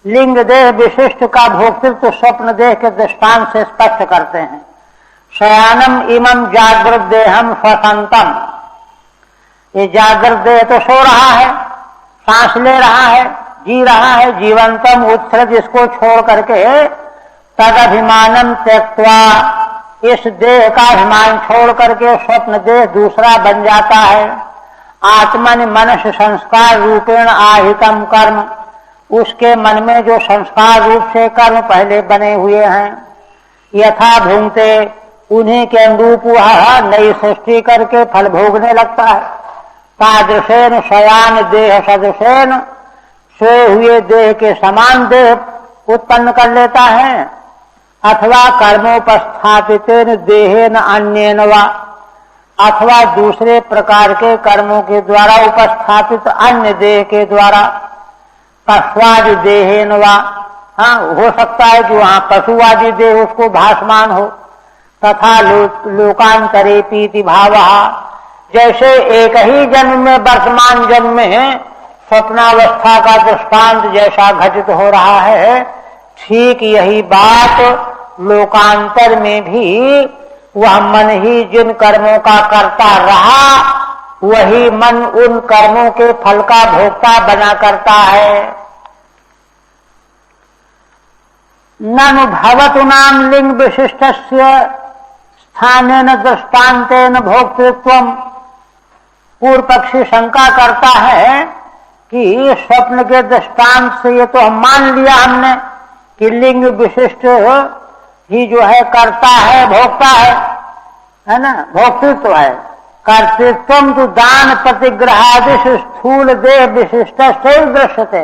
लिंग देह विशिष्ट का भोक्तृत्व स्वप्न देह के दृष्टांत से स्पष्ट करते हैं। शयानम इमं जागृत देहम स्वसंतम, ये जागृत देह तो सो रहा है, सांस ले रहा है, जी रहा है, जीवंतम उत्सृज, इसको छोड़ करके तद अभिमानम त्यक्त्वा, इस देह का अभिमान छोड़ करके स्वप्न देह दूसरा बन जाता है। आत्मन मनस संस्कार रूपेण आहितम कर्म, उसके मन में जो संस्कार रूप से कर्म पहले बने हुए हैं, यथा भुंक्ते, उन्हीं के अनुरूप वह नई सृष्टि करके फल भोगने लगता है। तादृशेन शयान देह सदृशेन, सोए हुए देह के समान देह उत्पन्न कर लेता है। अथवा कर्मोपस्थापितेन देहेन अन्येन वा, अथवा दूसरे प्रकार के कर्मों के द्वारा उपस्थापित अन्य देह के द्वारा, पशुवादि देहेन वा, हाँ हो सकता है कि वहां पशुवादि देह उसको भासमान हो, तथा लोकांतरे पीति भावः, जैसे एक ही जन्म में वर्तमान जन्म में स्वप्नावस्था का दृष्टांत जैसा घटित हो रहा है, ठीक यही बात लोकांतर में भी वह मन ही जिन कर्मों का करता रहा, वही मन उन कर्मों के फल का भोक्ता बना करता है। ननु भवतु नाम लिंग विशिष्टस्य स्थानेन दृष्टान्तेन भोक्तृत्वम्। पूर्व पक्षी शंका करता है कि स्वप्न के दृष्टांत से ये तो हम मान लिया हमने कि लिंग विशिष्ट ही जो है करता है, भोक्ता है ना, भोक्तृत्व है। कर्तृत्वम तो दान प्रतिग्रहादिश स्थूल देह विशिष्ट से दृश्यते।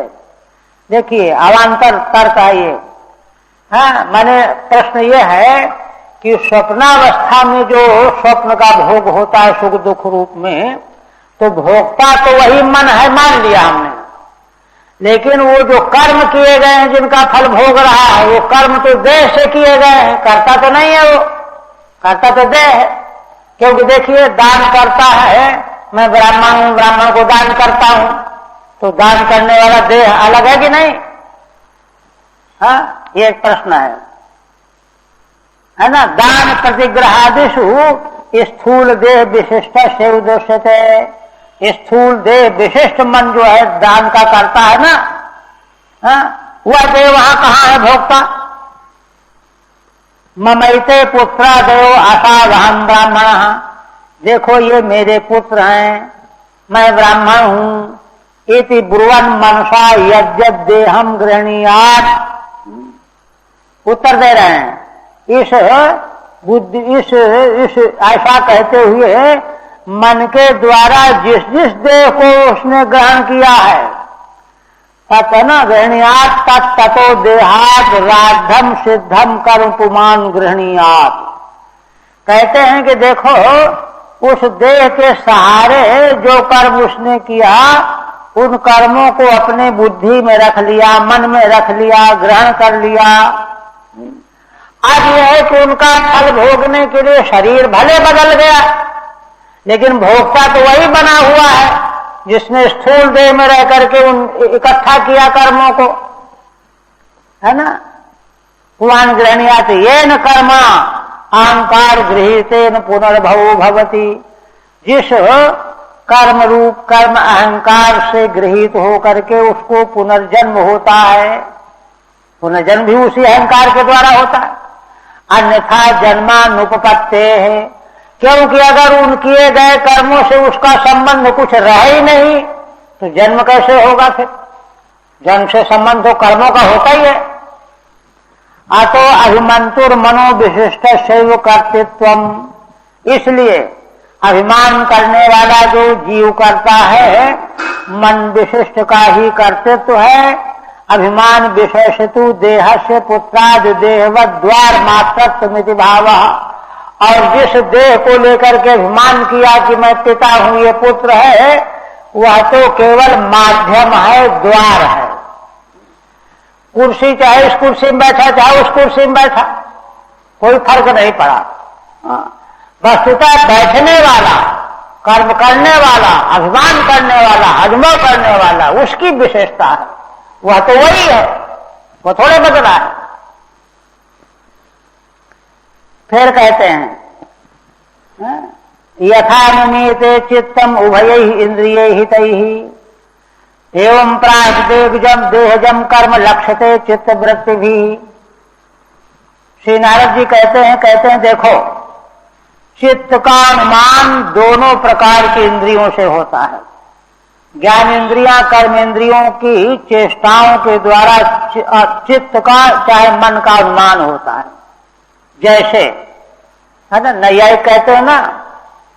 देखिए अवान्तर तर्क है ये। हाँ, माने प्रश्न ये है कि स्वप्नावस्था में जो स्वप्न का भोग होता है सुख दुख रूप में, तो भोक्ता तो वही मन है, मान लिया हमने, लेकिन वो जो कर्म किए गए हैं जिनका फल भोग रहा है, वो कर्म तो देह से किए गए हैं, करता तो नहीं है, वो करता तो देह है। क्योंकि देखिए दान करता है, मैं ब्राह्मण हूं, ब्राह्मण को दान करता हूं, तो दान करने वाला देह अलग है कि नहीं? हाँ, ये एक प्रश्न है ना। दान प्रतिग्रहादिषु स्थूल देह विशिष्ट से उद्देश्यते। स्थूल देह विशिष्ट मन जो है दान का करता है ना, हाँ, वह देह वहां कहां है भोक्ता? ममैते पुत्रा देव असावहम ब्राह्मण। देखो ये मेरे पुत्र हैं, मैं ब्राह्मण हूं। इति ब्रुवन् मनसा यद्यद् देहम गृह्णीयात्। उत्तर दे रहे हैं इस बुद्धि इस ऐसा कहते हुए मन के द्वारा जिस जिस देह को उसने ग्रहण किया है, ततन गृह्णीयात् तत्तो देहात् राद्धम सिद्धम कर्म पुमान गृह्णीयात्। कहते हैं कि देखो उस देह के सहारे जो कर्म उसने किया, उन कर्मों को अपने बुद्धि में रख लिया, मन में रख लिया, ग्रहण कर लिया। आज यह है कि उनका फल भोगने के लिए शरीर भले बदल गया, लेकिन भोक्ता तो वही बना हुआ है जिसने स्थूल देह में रह करके उन इकट्ठा किया कर्मों को, है ना। पुराण गृह्णीयात् येन कर्मा अहंकार गृहीतेन पुनर्भवो भवति। जिस कर्म रूप कर्म अहंकार से गृहीत होकर के उसको पुनर्जन्म होता है, पुनर्जन्म भी उसी अहंकार के द्वारा होता है। अन्यथा जन्मानुपपत्ते है, क्योंकि अगर उन किए गए कर्मों से उसका संबंध कुछ रह ही नहीं, तो जन्म कैसे होगा? फिर जन्म से संबंध तो कर्मों का होता ही है। अतो अभिमंतुर मनो विशिष्ट शैव कर्तृत्वम। इसलिए अभिमान करने वाला जो जीव करता है, मन विशिष्ट का ही कर्तृत्व है। अभिमान विशेषतु देह से पुत्राद देहवत द्वार मात्रत्वमिति भावः। और जिस देह को लेकर के अभिमान किया कि मैं पिता हूं, ये पुत्र है, वह तो केवल माध्यम है, द्वार है। कुर्सी चाहे इस कुर्सी में बैठा, चाहे उस कुर्सी में बैठा, कोई फर्क नहीं पड़ा। वस्तुतः बैठने वाला, कर्म करने वाला, अभिमान करने वाला, अनुभव करने वाला, उसकी विशेषता है, वह तो वही है, वो थोड़े बदला है। फिर कहते हैं यथानुमीते चित्तम उभयैः इंद्रियैः हितैः एवं प्राग्देहजम देहजम कर्म लक्ष्यते चित्त वृत्ति भी। श्री नारद जी कहते हैं देखो, चित्त का अनुमान दोनों प्रकार की इंद्रियों से होता है। ज्ञान इंद्रियां कर्म इंद्रियों की चेष्टाओं के द्वारा चित्त का चाहे मन का अनुमान होता है। जैसे है ना, नैयायिक कहते हैं ना,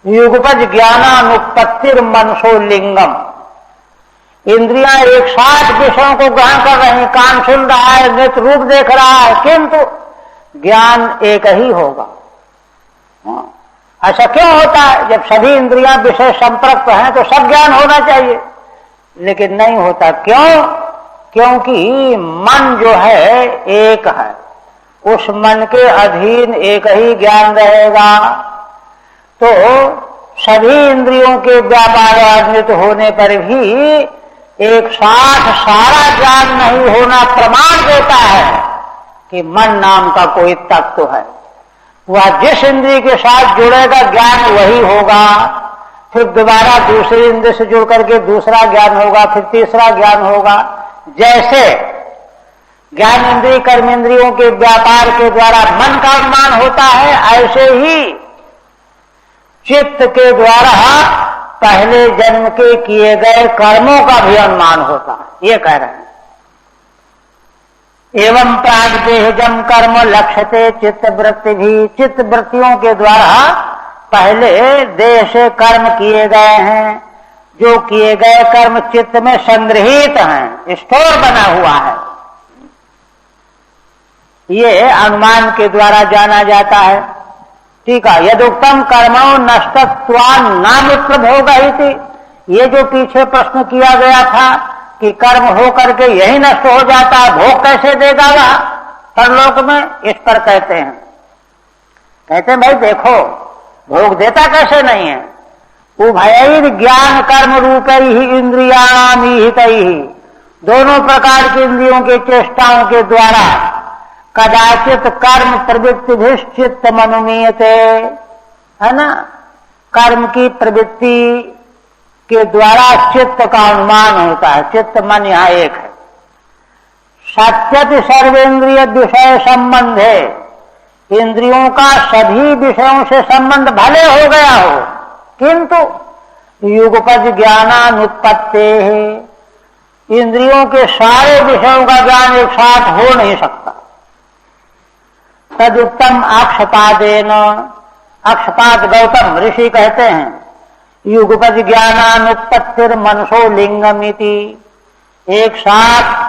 युगपज ज्ञानानुपत्तिर मनसो लिंगम। इंद्रियां एक साथ विषयों को ग्रहण कर रही, कान सुन रहा है, नेत्र रूप देख रहा है, किंतु ज्ञान एक ही होगा। ऐसा क्यों होता है? जब सभी इंद्रियां विषय संपर्क हैं तो सब ज्ञान होना चाहिए, लेकिन नहीं होता। क्यों? क्योंकि मन जो है एक है, उस मन के अधीन एक ही ज्ञान रहेगा। तो सभी इंद्रियों के व्यापारान्वित होने पर भी एक साथ सारा ज्ञान नहीं होना प्रमाण देता है कि मन नाम का कोई तत्व है। वह जिस इंद्रिय के साथ जुड़ेगा ज्ञान वही होगा, फिर दोबारा दूसरी इंद्रिय से जुड़ करके दूसरा ज्ञान होगा, फिर तीसरा ज्ञान होगा। जैसे ज्ञान इंद्रिय कर्म इंद्रियों के व्यापार के द्वारा मन का अनुमान होता है, ऐसे ही चित्त के द्वारा पहले जन्म के किए गए कर्मों का भी अनुमान होता है, ये कह रहे हैं। एवं प्राग्देहजम कर्म लक्ष्यते चित्तवृत्ति भी, चित्तवृत्तियों के द्वारा पहले देह से कर्म किए गए हैं, जो किए गए कर्म चित्त में संग्रहित हैं, स्टोर बना हुआ है, ये अनुमान के द्वारा जाना जाता है। ठीक है, यदुक्तम कर्मो नष्टत्वान नामित्र भोग इति, ये जो पीछे प्रश्न किया गया था कि कर्म हो करके यही नष्ट हो जाता है, भोग कैसे देगा वह परलोक में, इस पर कहते हैं भाई देखो, भोग देता कैसे नहीं है? उभय ज्ञान कर्म रूप ही इंद्रियाणाम हित ही, दोनों प्रकार की इंद्रियों के चेष्टाओं के द्वारा कदाचित कर्म प्रवृत्ति भी चित्त मनुमीयते, है ना, कर्म की प्रवृत्ति के द्वारा चित्त का अनुमान होता है। चित्त मन यहाँ एक है। सत्यति सर्वेंद्रिय विषय संबंध है, इंद्रियों का सभी विषयों से संबंध भले हो गया हो, किंतु युगपद ज्ञानानुत्पत्ति है, इंद्रियों के सारे विषयों का ज्ञान एक साथ हो नहीं सकता। तदुत्तम अक्षपादेन, अक्षपाद गौतम ऋषि कहते हैं युगपद ज्ञानानुत्पत्तिर मनसो लिंगमिति, एक साथ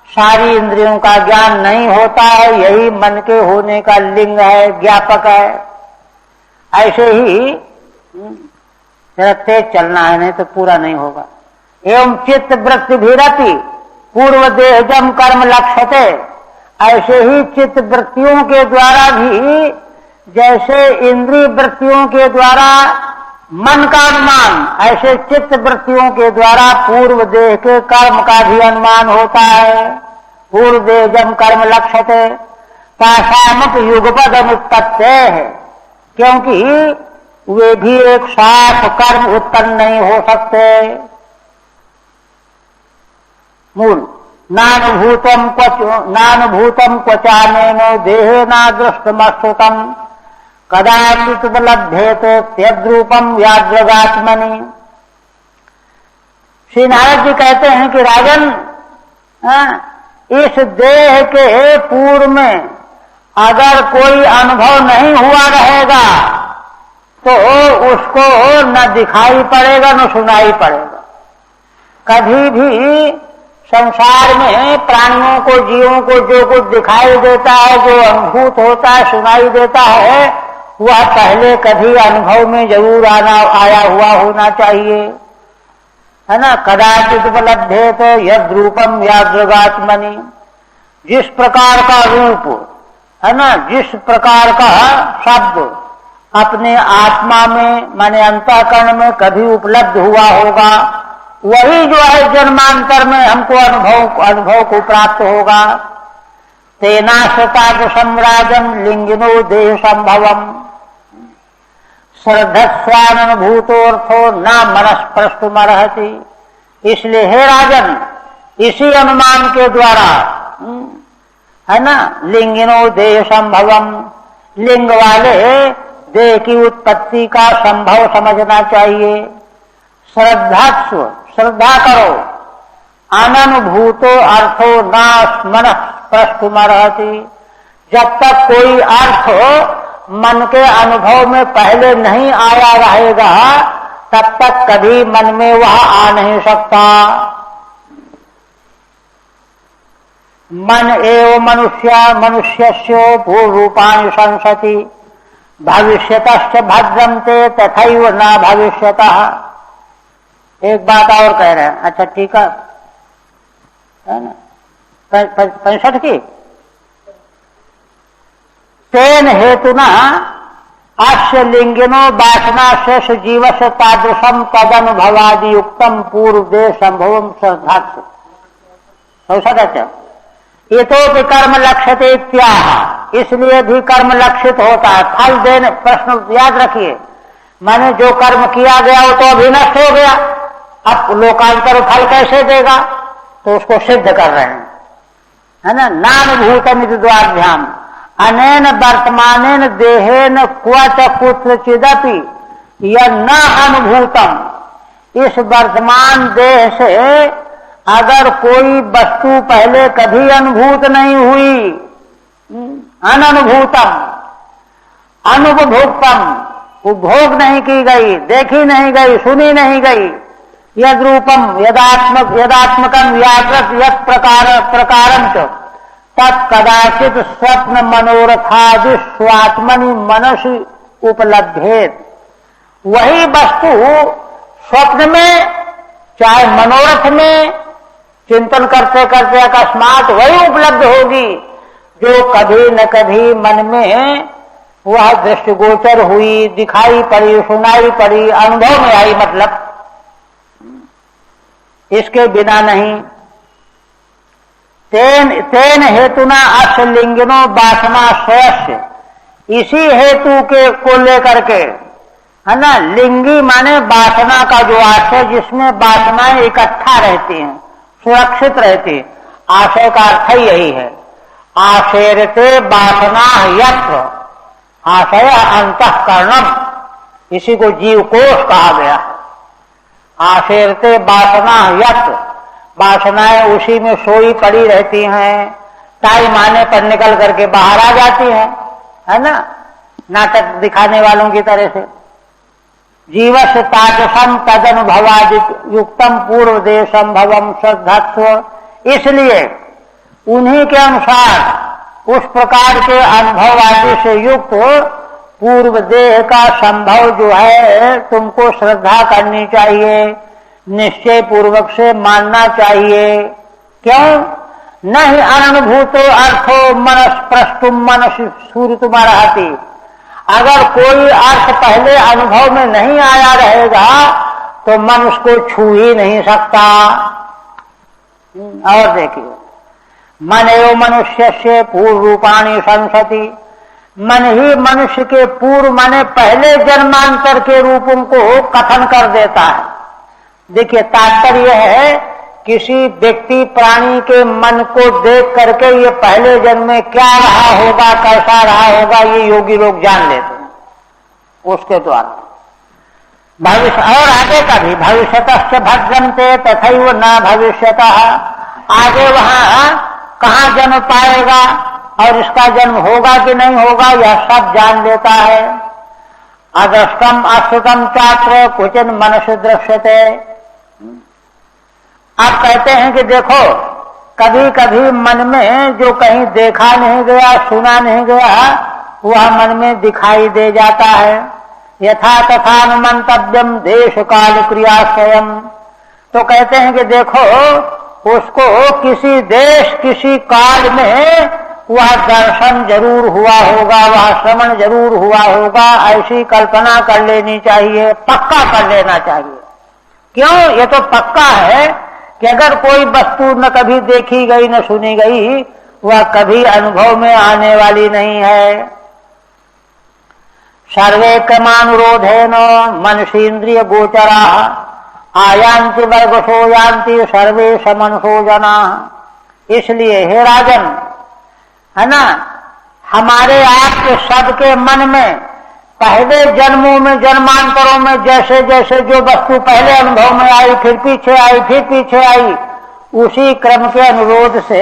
सारी इंद्रियों का ज्ञान नहीं होता है, यही मन के होने का लिंग है, ज्ञापक है। ऐसे ही जरा तेज चलना है, नहीं तो पूरा नहीं होगा। एवं चित्त वृत्ति भीरति पूर्व देहजम कर्म लक्ष्यते, ऐसे ही चित्त वृत्तियों के द्वारा भी, जैसे इंद्रिय वृत्तियों के द्वारा मन का अनुमान, ऐसे चित्त वृत्तियों के द्वारा पूर्व देह के कर्म का भी अनुमान होता है। पूर्व देहजम कर्म लक्ष्यते तासामक युगपद अनुत्पत्ति है, क्योंकि वे भी एक साथ कर्म उत्पन्न नहीं हो सकते। मूल नानुभूतम क्वचानेनो देहेना दृष्टमश्रुतम कदाचित लभ्येते त्यद्रूपम व्याघ्रगात्मनि। श्री नारद जी कहते हैं कि राजन, इस देह के पूर्व में अगर कोई अनुभव नहीं हुआ रहेगा तो उसको न दिखाई पड़ेगा न सुनाई पड़ेगा। कभी भी संसार में प्राणियों को, जीवों को जो कुछ दिखाई देता है, जो अनुभूत होता है, सुनाई देता है, वह पहले कभी अनुभव में जरूर आया हुआ होना चाहिए, है ना। कदाचित उपलब्धेत यद रूपम व्याघ्रगात्मनि, जिस प्रकार का रूप, है ना, जिस प्रकार का शब्द अपने आत्मा में माने अंतःकरण में कभी उपलब्ध हुआ होगा, वही जो है जन्मांतर में हमको अनुभव को प्राप्त होगा। तेनाश्रता सम्राजम लिंगिनो देह संभवम श्रद्धस्वानुभूतोर्थो न मनस प्रस्तुमर्हति। इसलिए हे राजन, इसी अनुमान के द्वारा, है ना, लिंगिनो देह संभवम, लिंग वाले देह की उत्पत्ति का संभव समझना चाहिए। श्रद्धास्व, श्रद्धा करो, अननुभूतो अर्थो न मन प्रस्तुमर्हति। जब तक कोई अर्थ मन के अनुभव में पहले नहीं आया रहेगा, तब तक कभी मन में वह आ नहीं सकता। मन एव मनुष्यस्य पूर्वरूपाणि संसति भविष्यतश्च भद्रन्ते तथैव न भविष्यतः। एक बात और कह रहे हैं, अच्छा ठीक है ना, 65 की। तेन हेतुना अस्य लिंगिनो वासनाशेष जीवस्य तादृशम तदनुभवादि युक्तम पूर्वदेश संभवम श्रद्धात्। 64। ये तो भी कर्म लक्ष्यते इत्याह, इसलिए भी कर्म लक्षित होता है। फल देने, प्रश्न याद रखिए, माने जो कर्म किया गया वो तो अभी नष्ट हो गया, अब लोकांतर फल कैसे देगा, तो उसको सिद्ध कर रहे हैं, है ना। नानुभूतम द्वाभ्याम अनेन वर्तमानेन देहेन क्वच कुत्रचिदपि यह न अनुभूतम। इस वर्तमान देह से अगर कोई वस्तु पहले कभी अनुभूत नहीं हुई, अननुभूतम अनुपभोक्तम, उपभोग नहीं की गई, देखी नहीं गई, सुनी नहीं गई, यद रूपम यदात्मकम व्याकृत यद प्रकारम च तत्कदाचित स्वप्न मनोरथादि स्वात्मनि मनसि उपलब्धेत। वही वस्तु स्वप्न में चाहे मनोरथ में चिंतन करते करते अकस्मात वही उपलब्ध होगी जो कभी न कभी मन में वह दृष्टिगोचर हुई, दिखाई पड़ी, सुनाई पड़ी, अनुभव में आई, मतलब इसके बिना नहीं। तेन हेतुना अश्लिंगिनो वासनाशयस्य, इसी हेतु के को लेकर के, है ना। लिंगी माने वासना का जो आशय, जिसमें वासनाएं इकट्ठा रहती हैं, सुरक्षित रहती। आशय का अर्थ ही यही है। आशेरते वासना यत्र, आशय अंतःकरणम, इसी को जीव कोष कहा गया। आशेरते वासना यत्र, वासनाएं उसी में सोई पड़ी रहती हैं, टाइम आने पर निकल करके बाहर आ जाती हैं, है ना, नाटक दिखाने वालों की तरह से। जीवस तादृशम तदनुभवादि युक्तम पूर्व देश संभवम श्रद्धात्व, इसलिए उन्हीं के अनुसार उस प्रकार के अनुभव आदि से युक्त पूर्व देह का संभव जो है तुमको श्रद्धा करनी चाहिए, निश्चय पूर्वक से मानना चाहिए। क्यों? न ही अनुभूतो अर्थो मनस प्रस्तुम मनस सूर्यतुमर्हति, अगर कोई अर्थ पहले अनुभव में नहीं आया रहेगा तो मन उसको छू ही नहीं सकता। और देखिए, मन एवं मनुष्य से पूर्व रूपाणी संसति, मन ही मनुष्य के पूर्व माने पहले जन्मांतर के रूपों को कथन कर देता है। देखिए, तात्पर्य है किसी व्यक्ति प्राणी के मन को देख करके ये पहले जन्म में क्या रहा होगा, कैसा रहा होगा, ये योगी लोग जान लेते हैं उसके द्वारा। भविष्य और आगे का भी, भविष्यतश्च भद्रन्ते तथैव न भविष्यतः, आगे वहां कहाँ जन्म पाएगा और इसका जन्म होगा कि नहीं होगा, यह सब जान लेता है। अदृष्टम अश्रुतम चात्र क्वचिन मनसि दृश्यते। आप कहते हैं कि देखो, कभी कभी मन में जो कहीं देखा नहीं गया, सुना नहीं गया, वह मन में दिखाई दे जाता है। यथा तथा मंतव्यम देश काल क्रिया स्वयं, तो कहते हैं कि देखो, उसको किसी देश किसी काल में वह दर्शन जरूर हुआ होगा, वह श्रवण जरूर हुआ होगा, ऐसी कल्पना कर लेनी चाहिए, पक्का कर लेना चाहिए। क्यों? ये तो पक्का है कि अगर कोई वस्तु न कभी देखी गई न सुनी गई, वह कभी अनुभव में आने वाली नहीं है। सर्वे क्रमानुरोधेन मनसीन्द्रिय गोचरा आयांति वर्गसो यान्ति सर्वे समनसो जना। इसलिए हे राजन, है ना, हमारे आपके सबके मन में पहले जन्मों में, जन्मांतरों में जैसे जैसे जो वस्तु पहले अनुभव में आई, फिर पीछे आई, फिर पीछे आई, उसी क्रम के अनुरोध से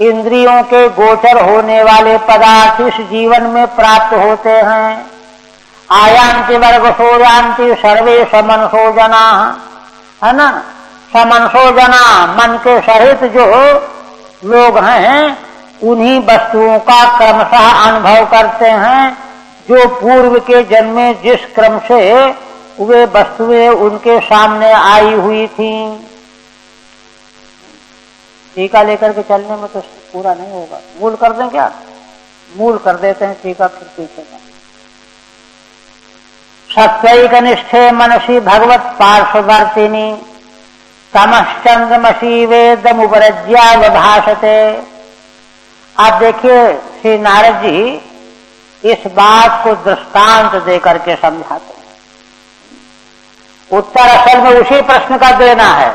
इंद्रियों के गोचर होने वाले पदार्थ इस जीवन में प्राप्त होते हैं। आयांति वर्गसो यान्ति सर्वे समनसो जना, है ना, समनसो जना, मन के सहित जो लोग हैं उन्हीं वस्तुओं का क्रमशः अनुभव करते हैं जो पूर्व के जन्म में जिस क्रम से वे वस्तुएं उनके सामने आई हुई थी। टीका लेकर के चलने में तो पूरा नहीं होगा। मूल कर दें क्या? मूल कर देते हैं, टीका फिर पीछे का। सत्वैकनिष्ठे मनसी भगवत पार्श्ववर्तिनी तमश्चंद्रमसी वेदमुपरज्यावभाषते। आप देखिए श्री नारद जी इस बात को दृष्टांत देकर के समझाते हैं। उत्तर असल में उसी प्रश्न का देना है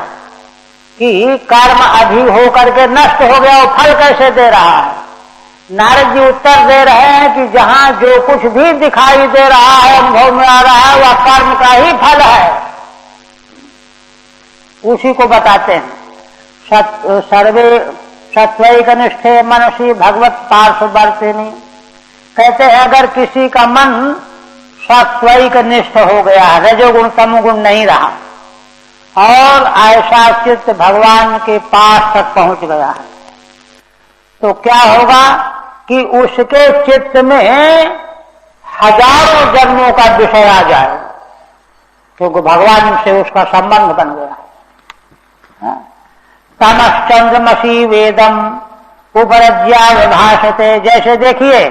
कि कर्म अभी हो करके नष्ट हो गया, वो फल कैसे दे रहा है। नारद जी उत्तर दे रहे हैं कि जहां जो कुछ भी दिखाई दे रहा है, अनुभव में आ रहा है, वह कर्म का ही फल है, उसी को बताते हैं। सर्वे सत्वैकनिष्ठे मनसी भगवत पार्श्ववर्तिनी। कहते हैं अगर किसी का मन सत्वैक निष्ठ हो गया, रजोगुण तमोगुण नहीं रहा, और ऐसा चित्त भगवान के पास तक पहुंच गया है, तो क्या होगा कि उसके चित्त में हजारों जन्मों का विषय आ जाए, क्योंकि भगवान से उसका संबंध बन गया है। तमश्चंद्रमसी वेदम उपरज्यावभाषते। जैसे देखिए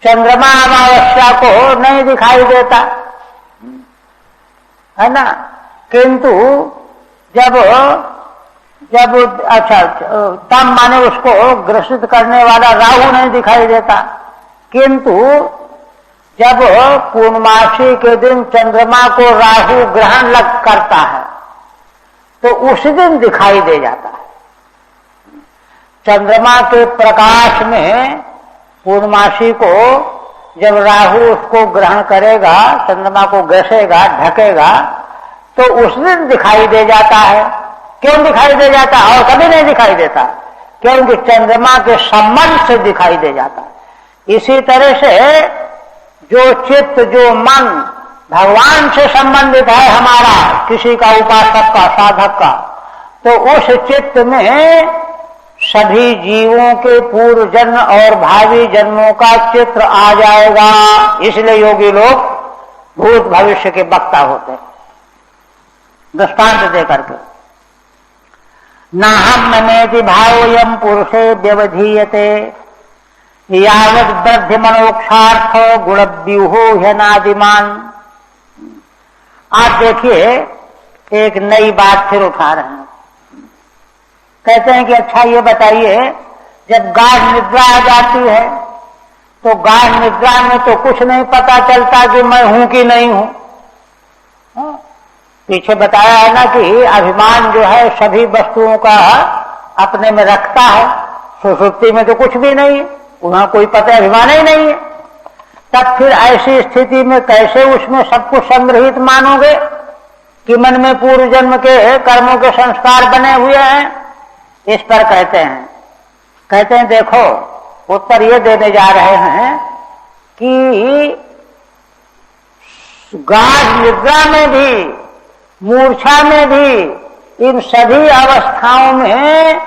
चंद्रमा अमावस्या को नहीं दिखाई देता है ना, किंतु जब अच्छा तम माने उसको ग्रसित करने वाला राहु नहीं दिखाई देता, किंतु जब पूर्णमासी के दिन चंद्रमा को राहु ग्रहण लग करता है तो उस दिन दिखाई दे जाता है। चंद्रमा के प्रकाश में पूर्णमासी को जब राहु उसको ग्रहण करेगा, चंद्रमा को ग्रसेगा, ढकेगा, तो उस दिन दिखाई दे जाता है। क्यों दिखाई दे जाता है और कभी नहीं दिखाई देता? क्योंकि चंद्रमा के संबंध से दिखाई दे जाता है। इसी तरह से जो चित्त, जो मन भगवान से संबंधित है हमारा, किसी का उपासक का, साधक का, तो उस चित्त में सभी जीवों के पूर्व जन्म और भावी जन्मों का चित्र आ जाएगा। इसलिए योगी लोग भूत भविष्य के वक्ता होते हैं, दृष्टांत दे करके। नाहम ममेति भावोयम पुरुषे व्यवधीयते यावत् वृद्धि मनोक्षार्थ गुणव्यूहो ह्यनादिमान। आप देखिए एक नई बात फिर उठा रहे हैं। कहते हैं कि अच्छा ये बताइए, जब गाढ़ निद्रा आ जाती है तो गाढ़ निद्रा में तो कुछ नहीं पता चलता कि मैं हूं कि नहीं हूं। पीछे बताया है ना कि अभिमान जो है सभी वस्तुओं का अपने में रखता है। सुषुप्ति में तो कुछ भी नहीं है, वहां कोई पता अभिमान ही नहीं है। तब फिर ऐसी स्थिति में कैसे उसमें सब कुछ संग्रहित मानोगे कि मन में पूर्व जन्म के कर्मों के संस्कार बने हुए हैं? इस पर कहते हैं देखो उत्तर ये देने जा रहे हैं कि गाढ़ निद्रा में भी, मूर्छा में भी, इन सभी अवस्थाओं में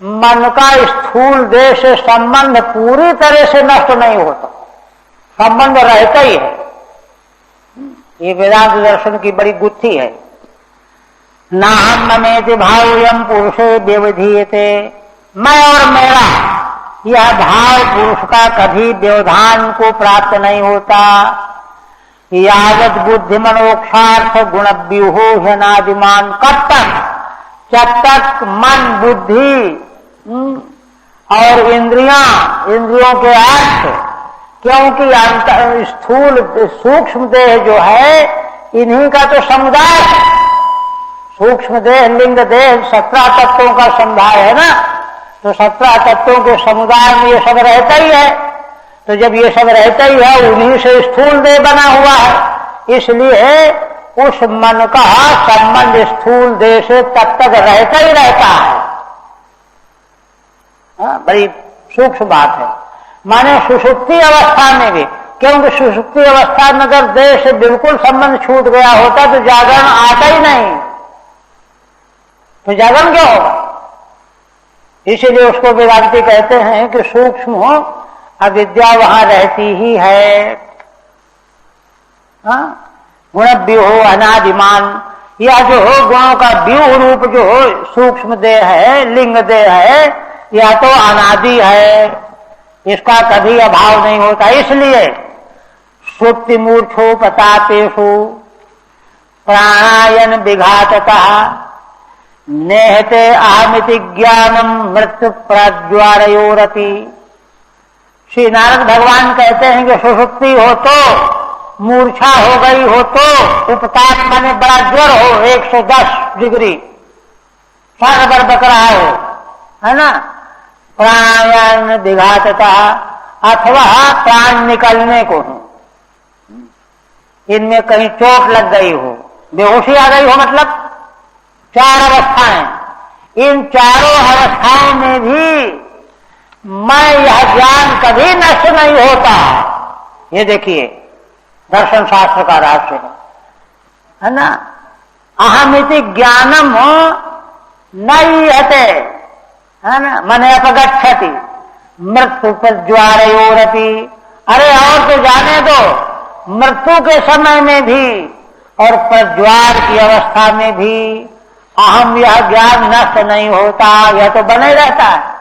मन का स्थूल देह से संबंध पूरी तरह से नष्ट नहीं होता, संबंध रहता ही है। ये वेदांत दर्शन की बड़ी गुत्थी है। नाहम ममेति भावोयम पुरुषे व्यवधीयते। मैं और मेरा यह भाव पुरुष का कभी व्यवधान को प्राप्त नहीं होता। यावत बुद्धि मनोक्षार्थ गुणव्यूहो ह्यनादिमान। कब तक? जब तक मन, बुद्धि और इंद्रियों के अर्थ, क्योंकि स्थूल सूक्ष्म देह जो है इन्हीं का तो समुदाय है। सूक्ष्म देह, लिंग देह 17 तत्वों का समुदाय है ना, तो 17 तत्वों के समुदाय में ये सब रहता ही है। तो जब ये सब रहता ही है, उन्हीं से स्थूल देह बना हुआ है, इसलिए उस मन का संबंध स्थूल देह से तब तक रहता ही रहता है। बड़ी सूक्ष्म बात है। माने सुषुप्ति अवस्था में भी, क्योंकि सुषुप्ति अवस्था में अगर देह से बिल्कुल संबंध छूट गया होता तो जागरण आता ही नहीं, तो जागरण क्या होगा? इसीलिए उसको वेदांती कहते हैं कि सूक्ष्म अविद्या वहां रहती ही है। गुण व्यूह अनादिमान, यह जो हो गुणों का व्यूह रूप जो हो सूक्ष्म देह है, लिंग देह है, यह तो अनादि है, इसका कभी अभाव नहीं होता। इसलिए सुप्ति मूर्छो पतापेशु प्राणायन विघातता नेहते अहमिति ज्ञानम मृत्यु प्रज्वालयोरपि। श्री नारद भगवान कहते हैं कि सुषुप्ति हो तो, मूर्छा हो गई हो तो, उपताप माने बड़ा ज्वर हो 110 डिग्री, सर बरबक रहा हो, है ना, प्राणायाम विघातता, अथवा प्राण निकलने को हो, इनमें कहीं चोट लग गई हो, बेहोशी आ गई हो, मतलब 4 अवस्थाएं। इन चारों अवस्थाओं में भी मैं यह ज्ञान कभी नष्ट नहीं होता। ये देखिए दर्शन शास्त्र का रहस्य है ना। अहमिति ज्ञानम नहीं हते, है ना, मने अपगच्छति मृत्यु प्रज्वालयोरपि। अरे और तो जाने दो, मृत्यु के समय में भी और प्रज्वाल की अवस्था में भी अहम यह ज्ञान नष्ट नहीं होता, यह तो बने रहता है।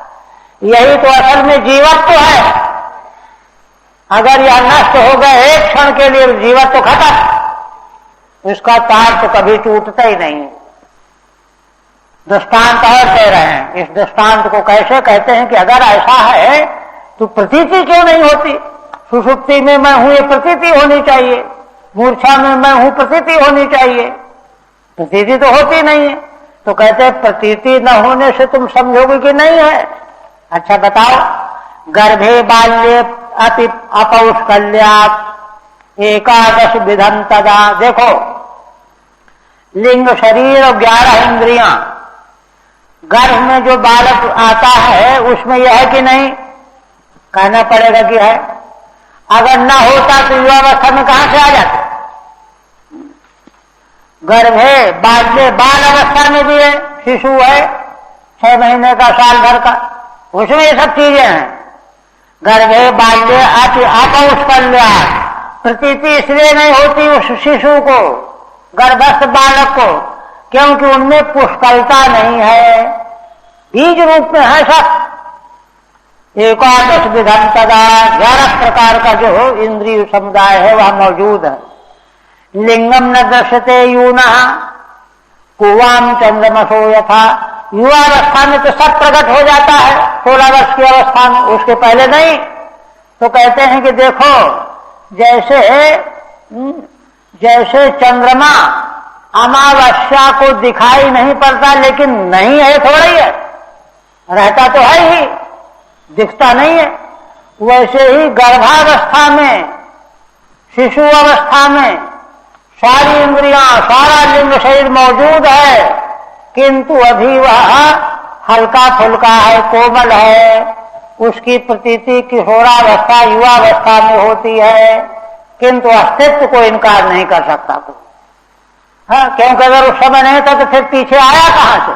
यही तो असल में जीवत्व है। अगर यह नष्ट हो गए एक क्षण के लिए, जीवत्व तो खत्म, इसका तार तो कभी टूटता ही नहीं। दृष्टांत और कह रहे हैं। इस दृष्टांत को कैसे कहते हैं कि अगर ऐसा है तो प्रतीति क्यों नहीं होती? सुषुप्ति में मैं हूं ये प्रतीति होनी चाहिए, मूर्छा में मैं हूं प्रतीति होनी चाहिए, प्रतीति तो होती नहीं है। तो कहते हैं प्रतीति न होने से तुम समझोगे कि नहीं है। अच्छा बताओ, गर्भे बाल्ये अति अपौष्कल्यात् एकादश विधम तदा। देखो लिंग शरीर और 11 इंद्रियां, गर्भ में जो बालक आता है उसमें यह है कि नहीं? कहना पड़ेगा कि है। अगर न होता तो युवावस्था में कहां से आ जाता? गर्भ है, बाल्य बाल अवस्था में भी है, शिशु है 6 महीने का, साल भर का, उसमें ये सब चीजें हैं। गर्भे बाल्य अति अपौष्कल्यात्, प्रतीति इसलिए नहीं होती उस शिशु को, गर्भस्थ बालक को, क्योंकि उनमें पुष्कलता नहीं है, बीज रूप में है सब। एकादश विधम तदा, 11 प्रकार का जो इंद्रिय समुदाय है वह मौजूद है। लिंगम न दृश्यते यूनः कुवाम चंद्रमसो यथा। युवावस्था में तो सब प्रकट हो जाता है, 16 वर्ष की अवस्था में, उसके पहले नहीं। तो कहते हैं कि देखो जैसे चंद्रमा अमावस्या को दिखाई नहीं पड़ता, लेकिन नहीं है थोड़ा ही है, रहता तो है ही, दिखता नहीं है। वैसे ही गर्भावस्था में, शिशु अवस्था में सारी इंद्रियां, सारा लिंग शरीर मौजूद है, किंतु अभी वह हल्का फुल्का है, कोमल है। उसकी प्रतीति किशोरावस्था युवावस्था में होती है, किंतु अस्तित्व को इनकार नहीं कर सकता कोई। हाँ, क्योंकि अगर उस समय नहीं था तो फिर पीछे आया कहां से?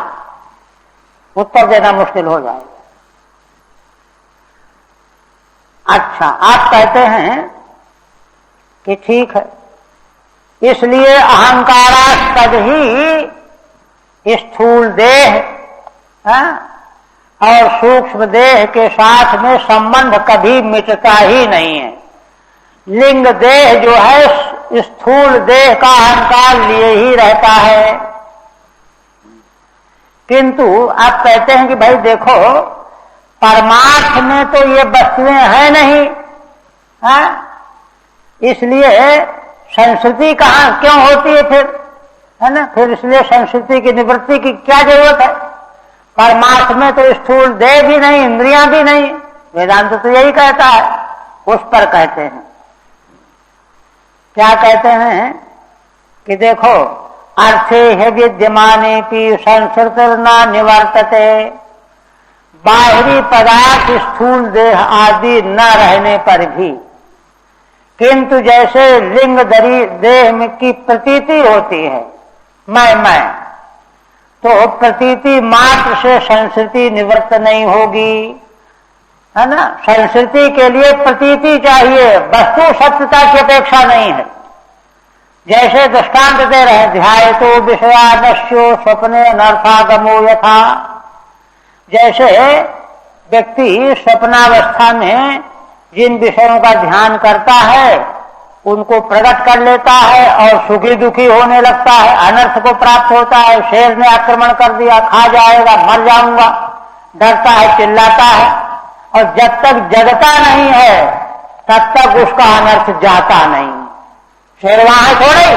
उत्तर देना मुश्किल हो जाएगा। अच्छा, आप कहते हैं कि ठीक है, इसलिए अहंकारास्पद ही स्थूल देह और सूक्ष्म देह के साथ में संबंध कभी मिटता ही नहीं है। लिंग देह जो है स्थूल देह का अहंकार लिए ही रहता है। किंतु आप कहते हैं कि भाई देखो, परमार्थ में तो ये वस्तुएं हैं नहीं, इसलिए संस्कृति कहां क्यों होती है फिर, है ना? फिर इसलिए संस्कृति की निवृत्ति की क्या जरूरत है? परमार्थ में तो स्थूल देह भी नहीं, इंद्रियां भी नहीं। वेदांत तो यही कहता है। उस पर कहते हैं, क्या कहते हैं कि देखो, अर्थे है विद्यमाने पी संस्कृतिर्ना निवर्तते। बाहरी पदार्थ स्थूल देह आदि न रहने पर भी, किंतु जैसे लिंग देह की प्रतीति होती है, मैं तो प्रतीति मात्र से संस्कृति निवृत्त नहीं होगी, है ना। संस्कृति के लिए प्रतीति चाहिए, वस्तु सत्यता की अपेक्षा नहीं है। जैसे दृष्टांत दे रहे, ध्यायतो विषयानस्यो स्वप्ने अनर्थागमो यथा। जैसे व्यक्ति स्वप्नावस्था में जिन विषयों का ध्यान करता है उनको प्रकट कर लेता है और सुखी दुखी होने लगता है, अनर्थ को प्राप्त होता है। शेर ने आक्रमण कर दिया, खा जाएगा, मर जाऊंगा, डरता है, चिल्लाता है, और जब तक जगता नहीं है तब तक उसका अनर्थ जाता नहीं। शेर वहां है थोड़े,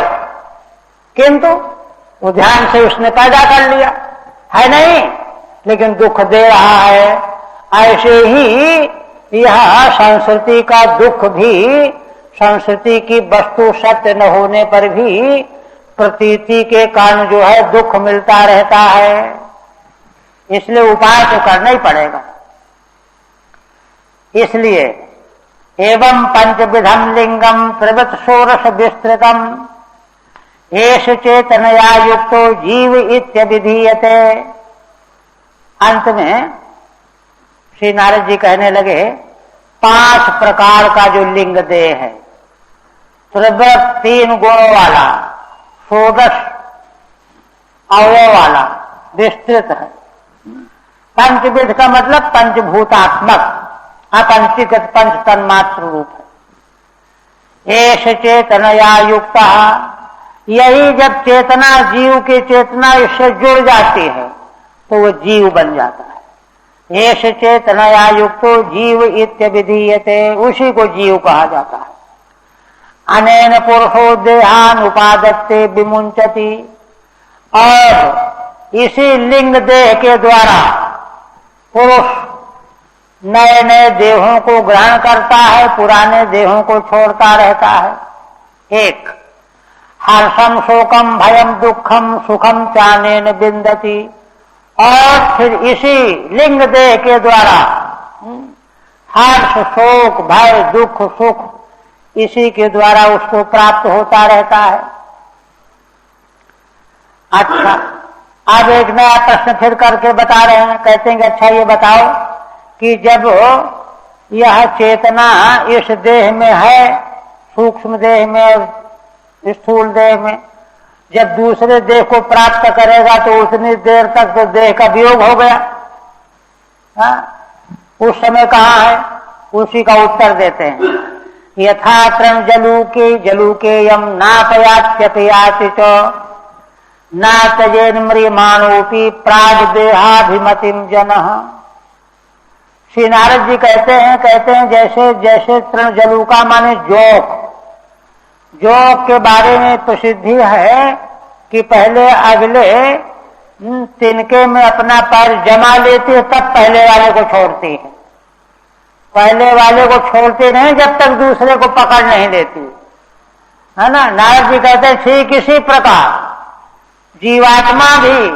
किंतु वो ध्यान से उसने पैदा कर लिया है नहीं, लेकिन दुख दे रहा है। ऐसे ही यह संस्कृति का दुख भी, संस्कृति की वस्तु सत्य न होने पर भी प्रतीति के कारण जो है दुख मिलता रहता है। इसलिए उपाय तो करना ही पड़ेगा। इसलिए एवं पंचविधम लिंगम त्रिवृत षोडश विस्तृतम एष चेतनया युक्तो जीव इत्यभिधीयते। अंत में श्री नारद जी कहने लगे, 5 प्रकार का जो लिंग देह है, त्रिवृत 3 गुणों वाला, षोडश अवयव वाला, विस्तृत है। पंचविध का मतलब पंचभूतात्मक, अपंचीकृत पंच तन्मात्र रूप है। एष चेतनया युक्ता, यही जब चेतना, जीव की चेतना इससे जुड़ जाती है तो वो जीव बन जाता है। एष चेतनया युक्तो जीव इत्यभिधीयते, उसी को जीव कहा जाता है। अनेन पुरुषो देहान उपादत्ते विमुंचति, और इसी लिंग देह के द्वारा पुरुष नए नए देहों को ग्रहण करता है, पुराने देहों को छोड़ता रहता है। एक, हर्षम शोकम भयम दुखम सुखम चानेन विन्दति, और फिर इसी लिंग देह के द्वारा हर्ष शोक भय दुख सुख इसी के द्वारा उसको प्राप्त होता रहता है। अच्छा, अब एक नया प्रश्न फिर करके बता रहे हैं। कहते हैं कि अच्छा ये बताओ कि जब यह चेतना इस देह में है, सूक्ष्म देह में और स्थूल देह में, जब दूसरे देह को प्राप्त करेगा तो उतनी देर तक तो देह का वियोग हो गया। उस समय कहाँ है, उसी का उत्तर देते हैं। यथा तृण जलूके यम नापयात्यपयाति च नातजेन म्रियमाणोपि प्राग देहाभिमतिम जनः। श्री नारद जी कहते हैं जैसे जैसे तृण जलूका माने जोक, जोक के बारे में प्रसिद्धि है कि पहले अगले तिनके में अपना पैर जमा लेती है, तब पहले वाले को छोड़ती है। पहले वाले को छोड़ती नहीं जब तक दूसरे को पकड़ नहीं लेती, है ना। नारद जी कहते हैं ठीक इसी प्रकार जीवात्मा भी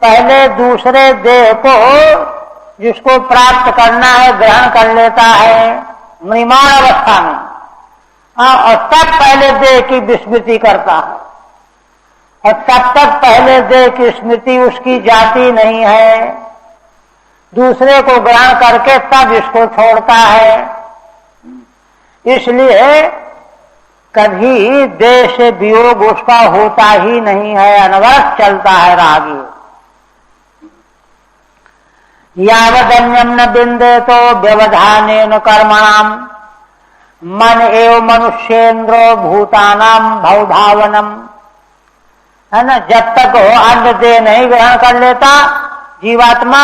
पहले दूसरे देह को जिसको प्राप्त करना है ग्रहण कर लेता है म्रियमाण अवस्था में, और तब पहले देह की विस्मृति करता है, और तब तक पहले देह की स्मृति उसकी जाती नहीं है। दूसरे को ग्रहण करके तब इसको छोड़ता है। इसलिए कभी देह से वियोग उसका होता ही नहीं है, अनवरत चलता है रागी। यावदन्यम न बिंदे तो व्यवधानेन कर्मणाम मन एव मनुष्येन्द्रो भूतानाम भवभावनम, है ना। जब तक वो अन्य देह नहीं ग्रहण कर लेता जीवात्मा,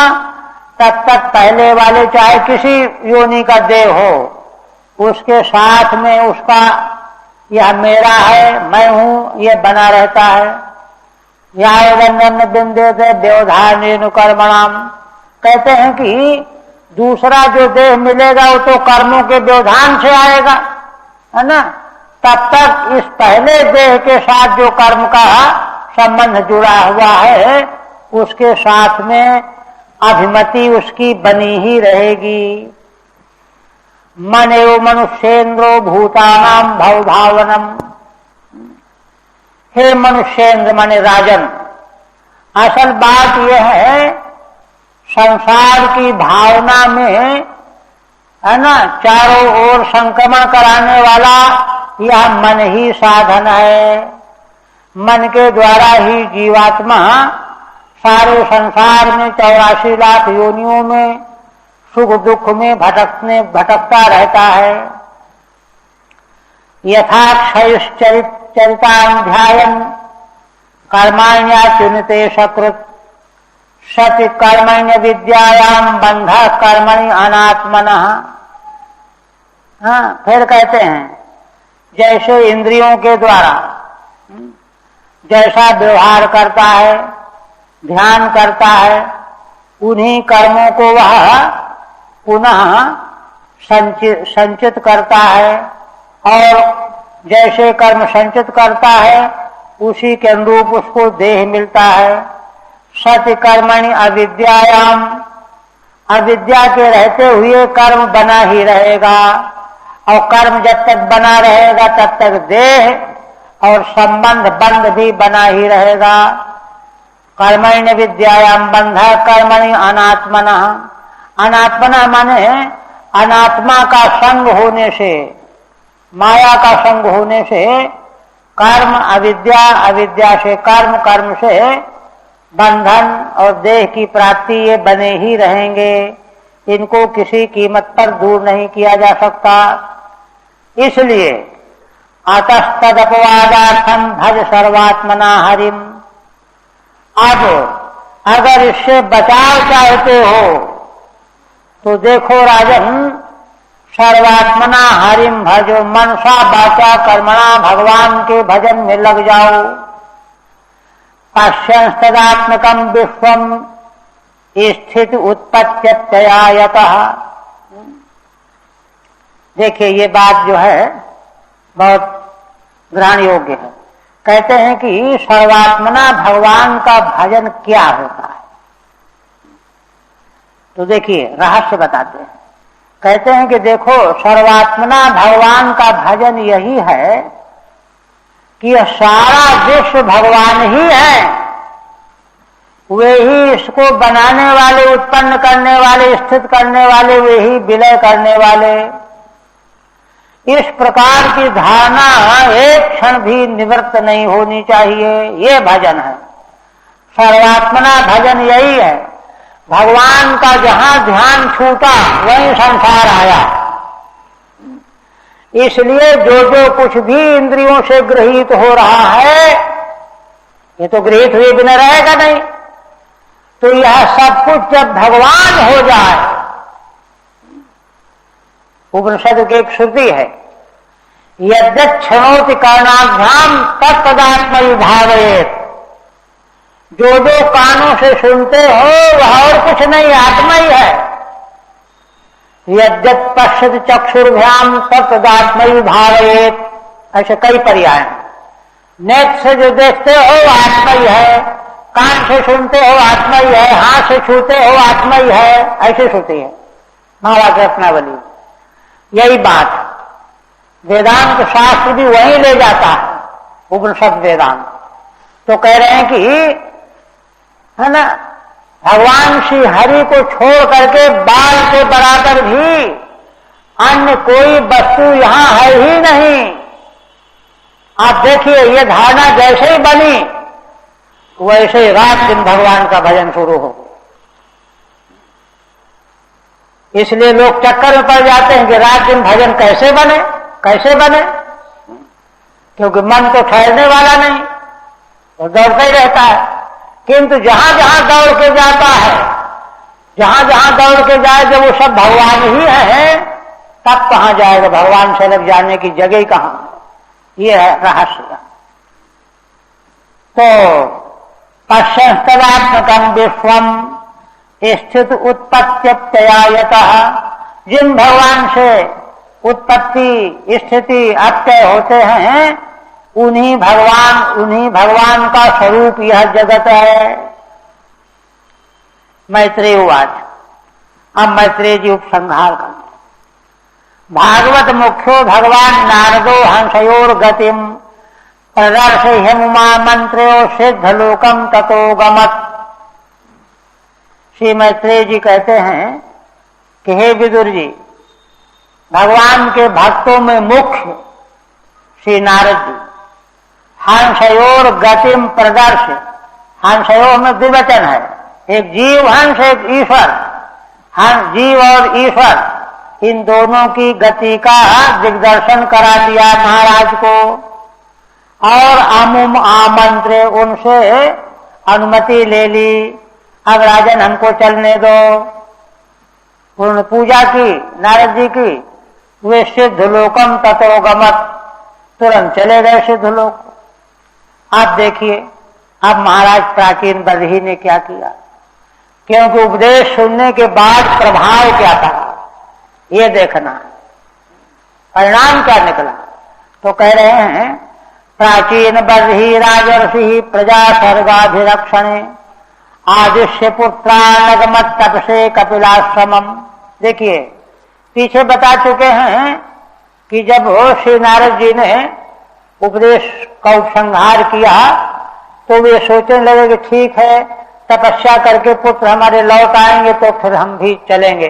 तब तक पहले वाले चाहे किसी योनि का देह हो, उसके साथ में उसका यह मेरा है, मैं हूं, ये बना रहता है। यावदन्यम बिंदे थे व्यवधानेन कर्मणाम, कहते हैं कि दूसरा जो देह मिलेगा वो तो कर्मों के व्यवधान से आएगा, है ना। तब तक इस पहले देह के साथ जो कर्म का संबंध जुड़ा हुआ है उसके साथ में अभिमति उसकी बनी ही रहेगी। मन एव मनुष्येन्द्रो भूतानाम भवभावनम, हे मनुष्येन्द्र माने राजन, असल बात यह है, संसार की भावना में है ना, चारों ओर संक्रमण कराने वाला यह मन ही साधन है। मन के द्वारा ही जीवात्मा सारे संसार में 84 लाख योनियों में सुख दुख में भटकता रहता है। यथा क्षयश्चरिताध्यायन कर्माण्या चुनते सकृत सत्य कर्मण्य विद्यायाम बंध कर्मणि अनात्मनः। हाँ, फिर कहते हैं जैसे इंद्रियों के द्वारा जैसा व्यवहार करता है, ध्यान करता है, उन्हीं कर्मों को वह पुनः संचित करता है, और जैसे कर्म संचित करता है उसी के अनुरूप उसको देह मिलता है। सत्य कर्मणि अविद्यायाम, अविद्या के रहते हुए कर्म बना ही रहेगा, और कर्म जब तक बना रहेगा तब तक देह और संबंध बंध भी बना ही रहेगा। कर्मण्य विद्यायाम बंध कर्मणि अनात्मनः। अनात्मना माने अनात्मा का संग होने से, माया का संग होने से कर्म अविद्या, अविद्या से कर्म, कर्म से बंधन और देह की प्राप्ति, ये बने ही रहेंगे। इनको किसी कीमत पर दूर नहीं किया जा सकता। इसलिए अतस्तदपवादार्थम भज सर्वात्मना हरिम। अब अगर इससे बचाव चाहते हो तो देखो राजन, सर्वात्मना हरिम भजो, मनसा वाचा कर्मणा भगवान के भजन में लग जाओ। पश्यंस्तदात्मकम विश्वम स्थित उत्पत्त्ययतः। देखिए ये बात जो है बहुत ग्रहण योग्य है। कहते हैं कि सर्वात्मना भगवान का भजन क्या होता है। तो देखिए रहस्य बताते हैं। कहते हैं कि देखो, सर्वात्मना भगवान का भजन यही है कि यह सारा विश्व भगवान ही है, वे ही इसको बनाने वाले, उत्पन्न करने वाले, स्थित करने वाले, वे ही विलय करने वाले। इस प्रकार की धारणा एक क्षण भी निवृत्त नहीं होनी चाहिए। ये भजन है, सर्वात्मना भजन यही है। भगवान का जहां ध्यान छूटा वहीं संसार आया। इसलिए जो जो कुछ भी इंद्रियों से गृहीत हो रहा है, ये तो गृहीत हुए बिना रहेगा नहीं। तो यह सब कुछ जब भगवान हो जाए, उपनिषद की एक श्रुति है, यद्यक्षणोति कर्णाभ्याम तत्तदात्मयि भावयेत्। जो जो कानों से सुनते हो वह और कुछ नहीं, आत्मा ही है। यद्यत् पश्यति चक्षुर्भ्याम तत्तदात्मयि भावयेत्। ऐसे कई पर्याय हैं। नेत्र से जो देखते हो आत्मा ही है, कान से सुनते हो आत्मा ही है, हाथ से छूते हो आत्मा ही है। ऐसी श्रुति है महावाक्य रत्नावली। यही बात वेदांत शास्त्र भी वहीं ले जाता है, उपनिषद वेदांत। तो कह रहे हैं कि है ना, भगवान श्री हरि को छोड़ करके बाल के बराबर भी अन्य कोई वस्तु यहां है ही नहीं। आप देखिए, ये धारणा जैसे ही बनी वैसे ही रात दिन भगवान का भजन शुरू हो। इसलिए लोग चक्कर में पड़ जाते हैं कि रात दिन भजन कैसे बने, कैसे बने, क्योंकि मन तो ठहरने वाला नहीं, वो दौड़ता ही रहता है। किंतु जहां जहां दौड़ के जाता है, जहां जहां दौड़ के जाए, जब वो सब भगवान ही है, तब कहां जाएगा, भगवान से लग जाने की जगह ही कहां। ये है रहस्य। तो पश्यंस्तदात्मकं विश्वम स्थित उत्पत्त्ययतः। जिन भगवान से उत्पत्ति स्थिति अत्यय होते हैं, उन्हीं भगवान का स्वरूप यह जगत है। मैत्रेय उवाच। अब मैत्रेय जी उपसंहार करते। भागवत मुख्यो भगवान नारदो हंसयोर गतिम प्रदर्शयमुमा मंत्रो सिद्ध लोकम ततो गमत। श्री मैत्रेय जी कहते हैं कि हे विदुर जी, भगवान के भक्तों में मुख्य श्री नारद जी हंसयोर गतिम प्रदर्श। हंसयोर में द्विवचन है, एक जीव हंस एक ईश्वर। हंस जीव और ईश्वर इन दोनों की गति का दिग्दर्शन करा दिया महाराज को, और अमुम आमंत्रे उनसे अनुमति ले ली, अब राजन हमको चलने दो। उन्होंने पूजा की नारद जी की, वे सिद्ध लोकम ततो गमत, तुरंत चले गए सिद्ध लोक। आप देखिए अब महाराज प्राचीन बरही ने क्या किया, क्योंकि उपदेश सुनने के बाद प्रभाव क्या था ये देखना, परिणाम क्या निकला। तो कह रहे हैं प्राचीन बरही राजर्षि प्रजा सर्गाभिरक्षणे आदिश्य पुत्रानगमत तपसे कपिलाश्रमम। देखिए पीछे बता चुके हैं कि जब श्री नारद जी ने उपदेश का उपसंहार किया तो वे सोचने लगे कि ठीक है, तपस्या करके पुत्र हमारे लौट आएंगे तो फिर हम भी चलेंगे,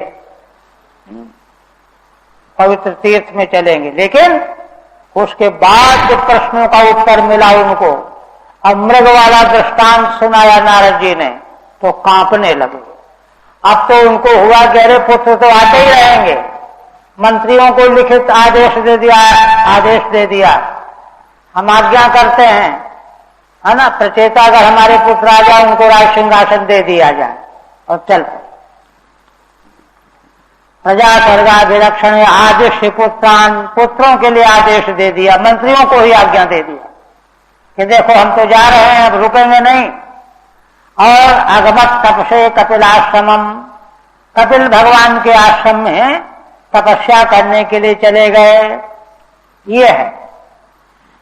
पवित्र तीर्थ में चलेंगे। लेकिन उसके बाद जो प्रश्नों का उत्तर मिला उनको, अब मृग वाला दृष्टांत सुनाया नारद जी ने, तो कांपने लगे। अब तो उनको हुआ कि अरे पुत्र तो आते ही रहेंगे। मंत्रियों को लिखित आदेश दे दिया, हम आज्ञा करते हैं, है ना, प्रचेता अगर हमारे पुत्र आ जाए उनको राज सिंहासन दे दिया जाए और चल पड़े। प्रजा सर्गाभिरक्षण आदेश पुत्रान, पुत्रों के लिए आदेश दे दिया, मंत्रियों को ही आज्ञा दे दिया कि देखो हम तो जा रहे हैं, अब रुकेंगे नहीं। और अगमत तपसे कपिलाश्रमम, कपिल भगवान के आश्रम में तपस्या करने के लिए चले गए। ये है,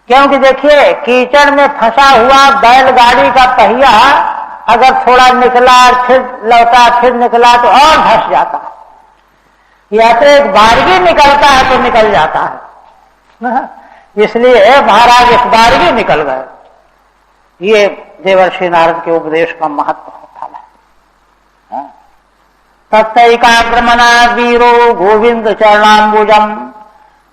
क्योंकि देखिए कीचड़ में फंसा हुआ बैलगाड़ी का पहिया अगर थोड़ा निकला फिर लौटा फिर निकला तो और धंस जाता है, या तो एक बारगी निकलता है तो निकल जाता है। इसलिए महाराज इस बारगी निकल गए। ये देवर्षि नारद के उपदेश का महत्व फल है। तत्तैकाग्रमना वीरो गोविंद चरणाम्बुजम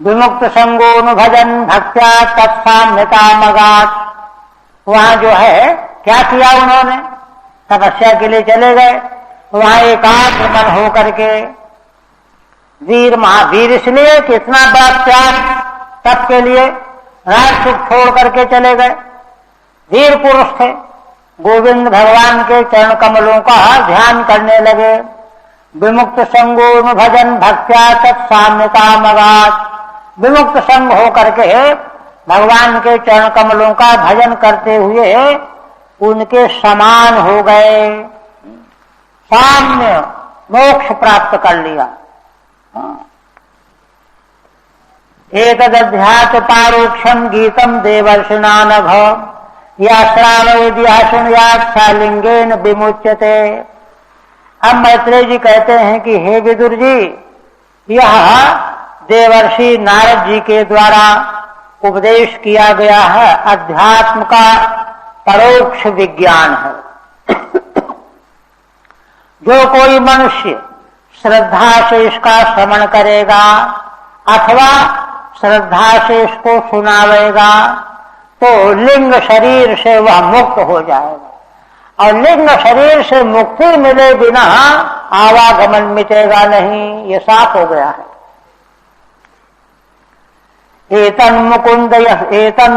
विमुक्त संगोनुभजन भक्त्या तत्साम्यता मगात। वहां जो है क्या किया उन्होंने, तपस्या के लिए चले गए, वहां एकाग्र मन होकर के वीर महावीर, इसलिए कि इतना बड़ा त्याग तप के लिए राज सुख छोड़ करके चले गए, वीर पुरुष थे। गोविंद भगवान के चरण कमलों का ध्यान करने लगे। विमुक्त संगोनुभजन भक्त्या तत्साम्यता मगात, विमुक्त संग होकर के भगवान के चरण कमलों का भजन करते हुए उनके समान हो गए, साम्य मोक्ष प्राप्त कर लिया। एतदध्यात् पारोक्षम गीतम देवर्षिणा नभ या श्रावयेद् या शृणुयात् सालिंगेन विमुच्यते। अब मैत्रेय जी कहते हैं कि हे विदुर जी, यह देवर्षि नारद जी के द्वारा उपदेश किया गया है अध्यात्म का परोक्ष विज्ञान है। जो कोई मनुष्य श्रद्धा से इसका श्रवण करेगा अथवा श्रद्धा से इसको सुनावेगा तो लिंग शरीर से वह मुक्त हो जाएगा, और लिंग शरीर से मुक्ति मिले बिना आवागमन मिटेगा नहीं, ये साफ हो गया है। एतन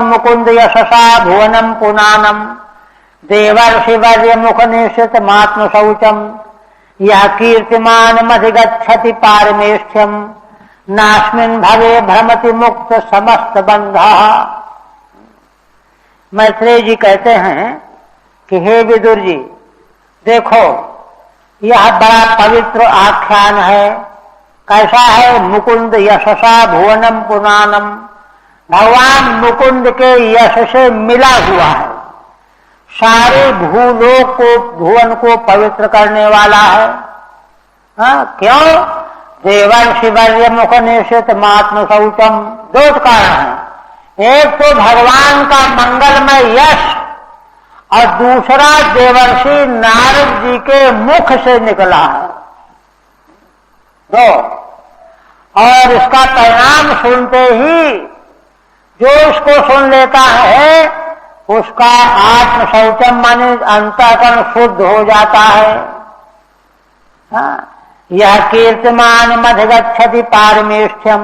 मुकुंद यशसा भुवनम पुनानम देवर्षि वर्य मुख निश्चित मात्म शौचम यह कीर्तिमान मधिगच्छति पारमेष्ठ्यम नास्मिन् भवे भ्रमति मुक्त समस्त बंधा। मैत्रेय जी कहते हैं कि हे विदुर जी, देखो यह बड़ा पवित्र आख्यान है। कैसा है? मुकुंद यशसा भुवनम पुनानम, भगवान मुकुंद के यश से मिला हुआ है, सारे भूलोक को भुवन को पवित्र करने वाला है। क्यों? देवर्षि वर्य मुख निश्चित मात्म शौचम, दो कारण है। एक तो भगवान का मंगलमय यश और दूसरा देवर्षि नारद जी के मुख से निकला है। तो और इसका परिणाम सुनते ही जो इसको सुन लेता है उसका आत्म शौचम माने अंतःकरण शुद्ध हो जाता है। यह कीर्तिमान मधिगच्छति पारमेष्ठ्यम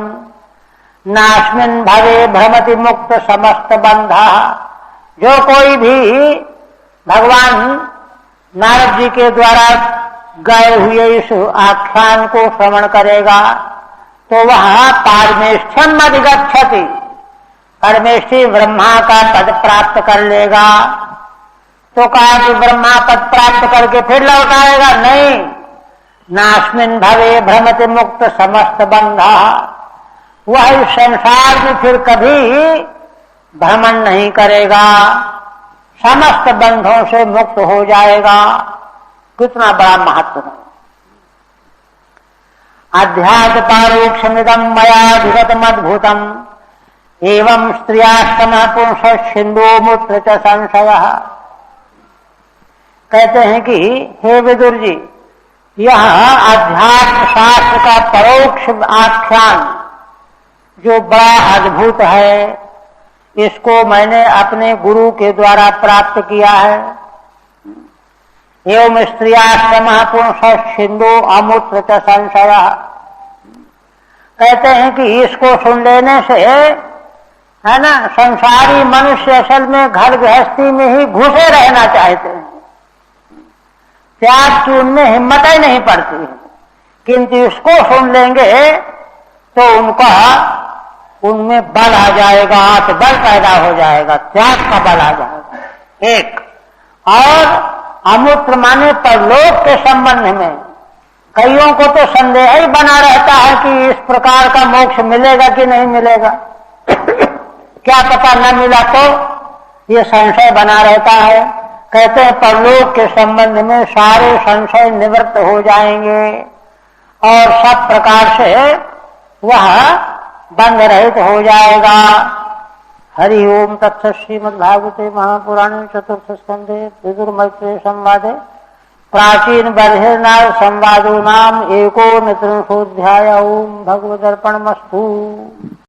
नास्मिन् भवे भ्रमति मुक्त समस्त बंधा। जो कोई भी भगवान नारद जी के द्वारा गए हुए इस आख्यान को श्रवण करेगा तो वह पारमेष्ठ्यम अधिगच्छति, परमेष्ठी ब्रह्मा का पद प्राप्त कर लेगा। तो कहा कि ब्रह्मा पद प्राप्त करके फिर लौट आएगा? नहीं, नास्मिन् भवे भ्रमति मुक्त समस्त बंधा। वह इस संसार में फिर कभी भ्रमण नहीं करेगा, समस्त बंधों से मुक्त हो जाएगा। कितना बड़ा महत्व है। अध्यात्म पारोक्षमिदं मयाधिगतम् अद्भुतम् एवं स्त्रियास्तमः पुंसः सिंधु मूत्र च संशयः। कहते हैं कि हे विदुर जी, यह अध्यात्म शास्त्र का परोक्ष आख्यान जो बड़ा अद्भुत है, इसको मैंने अपने गुरु के द्वारा प्राप्त किया है। एवं स्त्रियाश्रमः पुंसः सिंधु अमूत्र च संशयः। कहते हैं कि इसको सुन लेने से है ना, संसारी मनुष्य असल में घर गृहस्थी में ही घुसे रहना चाहते हैं, त्याग की उनमें हिम्मत ही नहीं पड़ती है। किंतु इसको सुन लेंगे तो उनका उनमें बल आ जाएगा, आत्मबल पैदा हो जाएगा, त्याग का बल आ जाएगा। एक और अमूत्र माने परलोक के संबंध में कईयों को तो संदेह ही बना रहता है कि इस प्रकार का मोक्ष मिलेगा कि नहीं मिलेगा। क्या पता न मिला तो ये संशय बना रहता है। कहते हैं परलोक के संबंध में सारे संशय निवृत्त हो जाएंगे और सब प्रकार से वह बंध रहित हो जाएगा। हरि ओम तत्सत्। श्रीमद्भागवते महापुराणे चतुर्थ स्कंधे विदुर मैत्रेय संवादे प्राचीन बर्हिर्नारद संवादो नाम एकोनत्रिंशोऽध्यायः। ओम भगवदर्पणमस्तु।